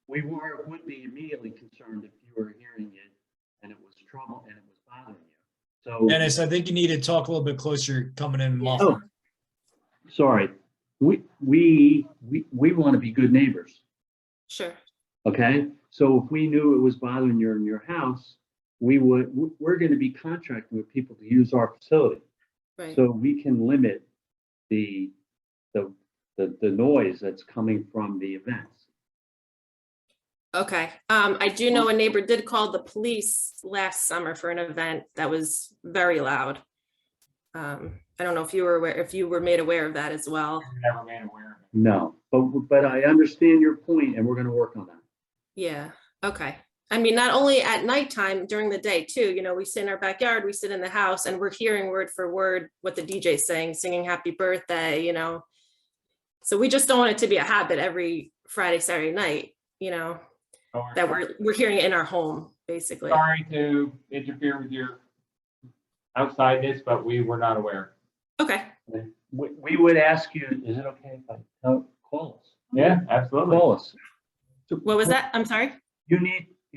if would be immediately concerned if you were hearing it and it was trouble and it was bothering you. So. Dennis, I think you need to talk a little bit closer, coming in Oh, muffled. sorry. We want to be good neighbors, Sure. okay? So if we knew it was bothering you in your house, we're gonna be contracting with people to use our facility. Right. So we can limit the noise that's coming from the events. Okay. I do know a neighbor did call the police last summer for an event that was very loud. I don't know if you were made aware of that as well. Never made aware of it. No, but I understand your point and we're gonna work on that. Yeah, okay. I mean, not only at nighttime, during the day too, you know, we sit in our backyard, we sit in the house and we're hearing word for word what the DJ's saying, singing happy birthday, you know. So we just don't want it to be a habit every Friday, Saturday night, you know, that we're hearing it in our home, basically. Sorry to interfere with your outsideness, but we were not aware. Okay. We would ask you, is it okay if I call us? Yeah, absolutely. Call us. What was that? I'm sorry? You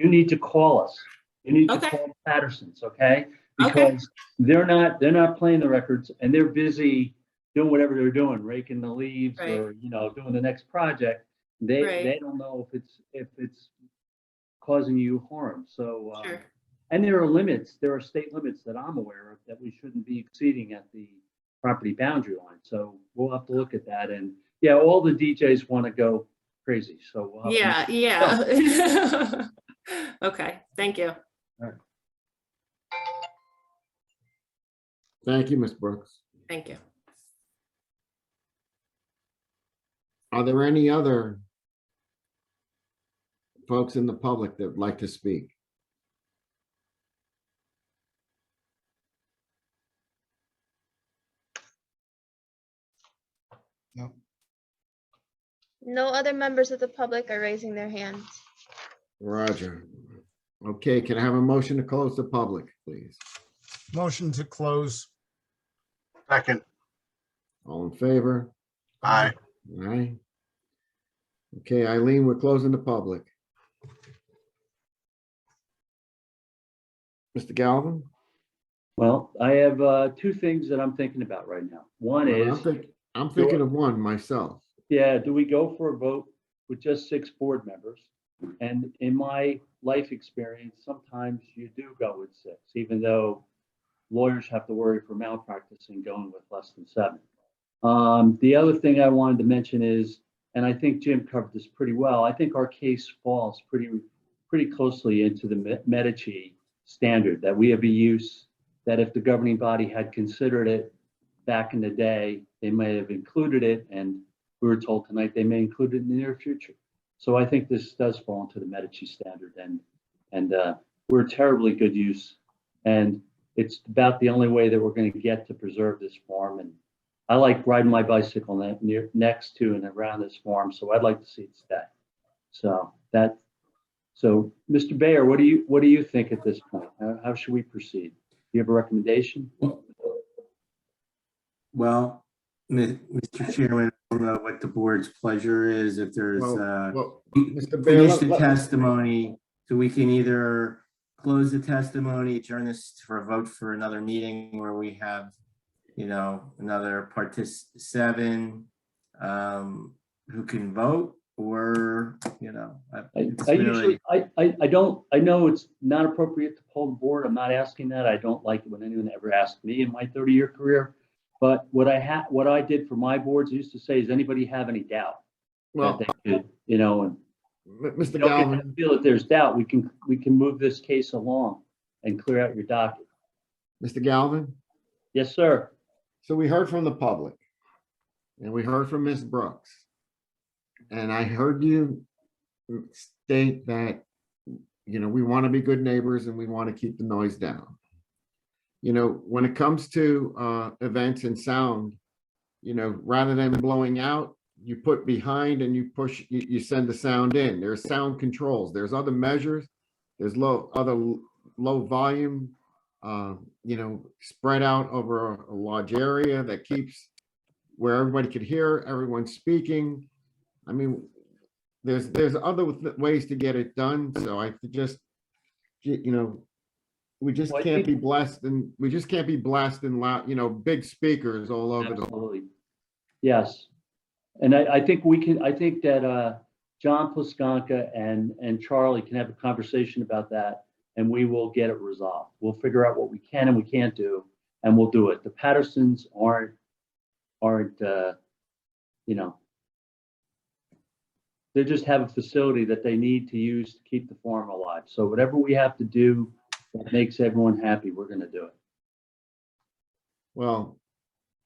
need to call us. You need to Okay. call Patterson's, okay? Okay. Because they're not playing the records and they're busy doing whatever they're doing, raking the leaves Right. or, you know, doing the next project. They Right. don't know if it's causing you harm. So, Sure. and there are state limits that I'm aware of that we shouldn't be exceeding at the property boundary line. So we'll have to look at that. And yeah, all the DJs want to go crazy. So we'll have to- Yeah. Okay, thank you. Thank you, Ms. Brooks. Thank you. Are there any other folks in the public that would like to speak? No. No other members of the public are raising their hands. Roger. Okay, can I have a motion to close the public, please? Motion to close. Second. All in favor? Aye. Aye. Okay, Eileen, we're closing the public. Mr. Galvin? Well, I have two things that I'm thinking about right now. One Well, is, I'm thinking of one myself. yeah, do we go for a vote with just 6 board members? And in my life experience, sometimes you do go with 6, even though lawyers have to worry for malpractice and going with less than 7. The other thing I wanted to mention is, and I think Jim covered this pretty well, I think our case falls pretty closely into the Medici standard, that we have a use that if the governing body had considered it back in the day, they may have included it, and we were told tonight they may include it in the near future. So I think this does fall into the Medici standard, and we're a terribly good use, and it's about the only way that we're going to get to preserve this farm. And I like riding my bicycle next to and around this farm, so I'd like to see it stay. So Mr. Bayer, what do you think at this point? How should we proceed? Do you have a recommendation? Well, Mr. Chairman, I don't know what the board's pleasure is, if there's Mr. Bayer, finish the testimony, so we can either close the testimony, adjourn this for a vote for another meeting where we have, you know, another participant who can vote, or, you know. I know it's not appropriate to poll the board. I'm not asking that. I don't like it when anyone ever asked me in my 30-year career. But what I did for my boards, I used to say, does anybody have any doubt? Well, that they could, you know, and Mr. Galvin, feel that there's doubt, we can move this case along and clear out your docket. Mr. Galvin? Yes, sir. So we heard from the public and we heard from Ms. Brooks. And I heard you state that, you know, we want to be good neighbors and we want to keep the noise down. You know, when it comes to events and sound, you know, rather than blowing out, you put behind and you push, you send the sound in. There's sound controls. There's other measures. There's other low volume, you know, spread out over a large area that keeps where everybody could hear everyone speaking. I mean, there's other ways to get it done, so I just, you know, we just Well, I can't be think- blasting loud, you know, big speakers all over the. Absolutely. Yes. And I think I think that John Plaskanka and Charlie can have a conversation about that, and we will get it resolved. We'll figure out what we can and we can't do, and we'll do it. The Pattersons aren't, you know, they just have a facility that they need to use to keep the farm alive. So whatever we have to do that makes everyone happy, we're going to do it. Well,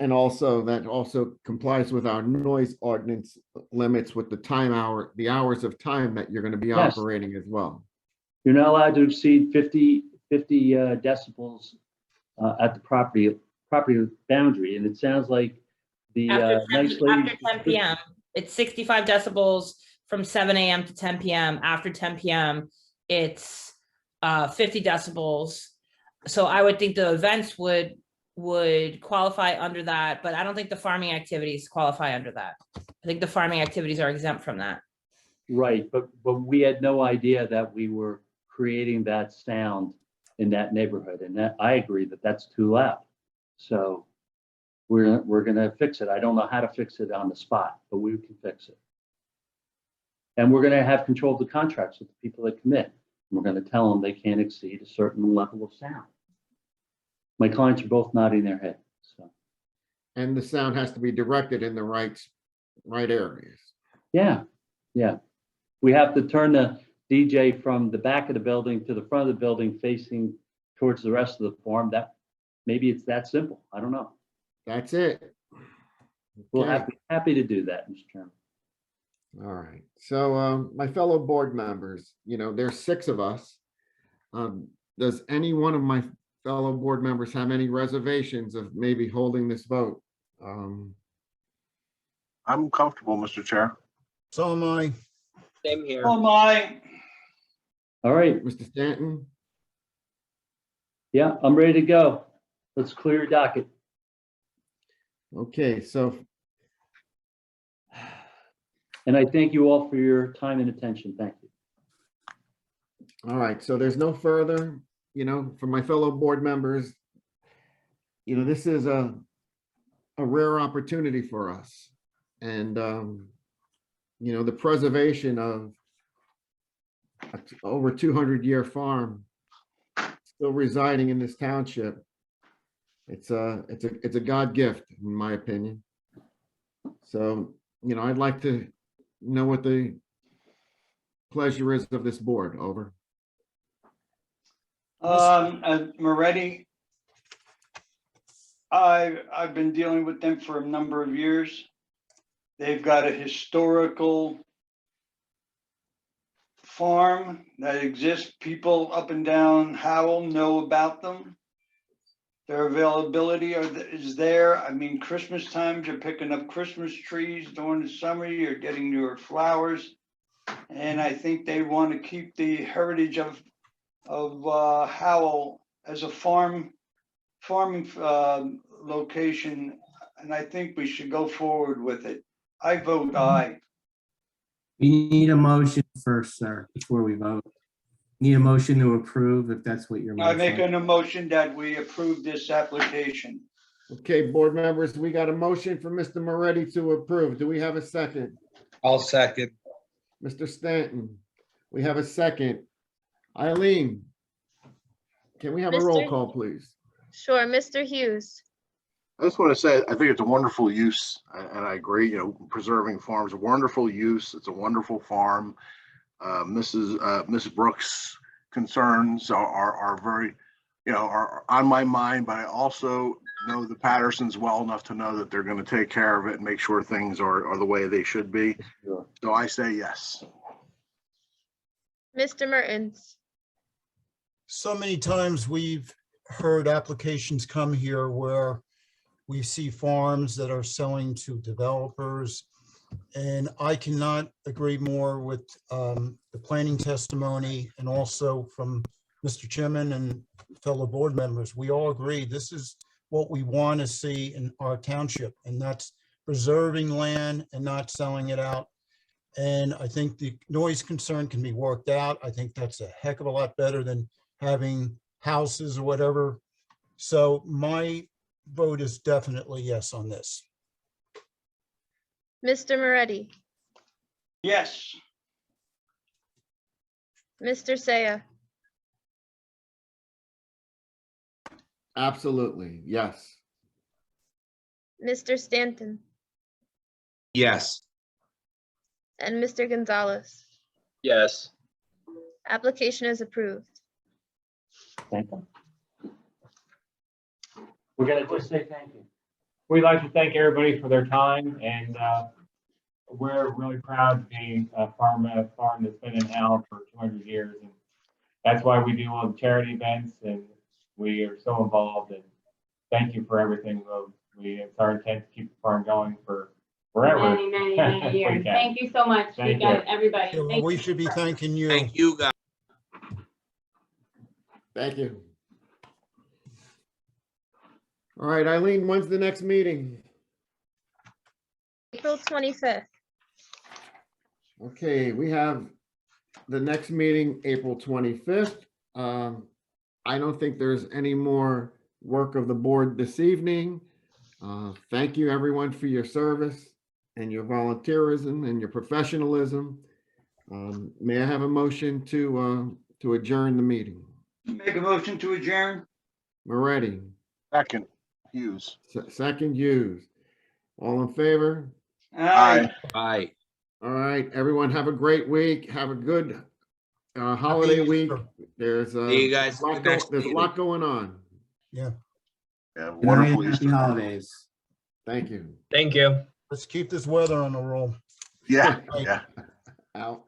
and also that also complies with our noise ordinance limits with the hours of time that you're going to be Yes. operating as well. You're not allowed to exceed 50 decibels at the property boundary. And it sounds like the After 10 nice lady. after 10 PM, it's 65 decibels from 7 AM to 10 PM. After 10 PM, it's 50 decibels. So I would think the events would qualify under that, but I don't think the farming activities qualify under that. I think the farming activities are exempt from that. Right, but we had no idea that we were creating that sound in that neighborhood, and that I agree that that's too loud. So we're gonna fix it. I don't know how to fix it on the spot, but we can fix it. And we're gonna have control of the contracts with the people that commit. We're gonna tell them they can't exceed a certain level of sound. My clients are both nodding their head, so. And the sound has to be directed in the right areas. Yeah, yeah. We have to turn the DJ from the back of the building to the front of the building facing towards the rest of the farm. That, maybe it's that simple. I don't know. That's it. We'll Okay. happy to do that, Mr. Chairman. All right. So my fellow board members, you know, there's 6 of us. Does any one of my fellow board members have any reservations of maybe holding this vote? I'm comfortable, Mr. Chair. So am I. Same here. Oh, my. All right. Mr. Stanton? Yeah, I'm ready to go. Let's clear your docket. Okay, so. And I thank you all for your time and attention. Thank you. All right, so there's no further, you know, for my fellow board members, you know, this is a rare opportunity for us. And, you know, the preservation of over 200-year farm still residing in this township. It's a God gift, in my opinion. So, you know, I'd like to know what the pleasure is of this board. Over. Moretti, I've been dealing with them for a number of years. They've got a historical farm that exists. People up and down Howell know about them. Their availability is there. I mean, Christmas times, you're picking up Christmas trees. During the summer, you're getting your flowers. And I think they want to keep the heritage of Howell as a farming location, and I think we should go forward with it. I vote aye. We need a motion first, sir, before we vote. Need a motion to approve if that's what you're. I make an emotion that we approve this application. Okay, board members, we got a motion for Mr. Moretti to approve. Do we have a second? I'll second. Mr. Stanton, we have a second. Eileen, can we have a roll Mr. call, please? Sure, Mr. Hughes, I just want to say, I think it's a wonderful use, and I agree, you know, preserving farms, a wonderful use. It's a wonderful farm. Mrs. Brooks' concerns are very, you know, are on my mind, but I also know the Pattersons well enough to know that they're going to take care of it and make sure things are the way they should be. Sure. So I say yes. Mr. Mertens, So many times we've heard applications come here where we see farms that are selling to developers. And I cannot agree more with the planning testimony and also from Mr. Chairman and fellow board members. We all agree this is what we want to see in our township, and that's preserving land and not selling it out. And I think the noise concern can be worked out. I think that's a heck of a lot better than having houses or whatever. So my vote is definitely yes on this. Mr. Moretti, Yes. Mr. Saya, Absolutely, yes. Mr. Stanton, Yes. and Mr. Gonzalez. Yes. Application is approved. Thank you. We're gonna just say thank you. We'd like to thank everybody for their time, and we're really proud to be a farm that's been in Howell for 200 years. And that's why we do all the charity events, and we are so involved. And thank you for everything. It's our intent to keep the farm going for forever. Many years. Thank you so much, you Thank guys, you. everybody. Yeah, well, Thank we you. should be thanking you. Thank you, guys. Thank you. All right, Eileen, when's the next meeting? April 25th. Okay, we have the next meeting, April 25th. I don't think there's any more work of the board this evening. Thank you, everyone, for your service and your volunteerism and your professionalism. May I have a motion to adjourn the meeting? Make a motion to adjourn. Moretti, Second, Hughes. second Hughes. All in favor? Aye. Bye. All right, everyone, have a great week. Have a good holiday Happy week. Easter. There's See you guys at the next there's a meeting. lot going on. Yeah, Yeah, Good night wonderful and happy Easter. holidays. Thank you. Thank you. let's keep this weather on the roll. Yeah, Right. yeah. Out.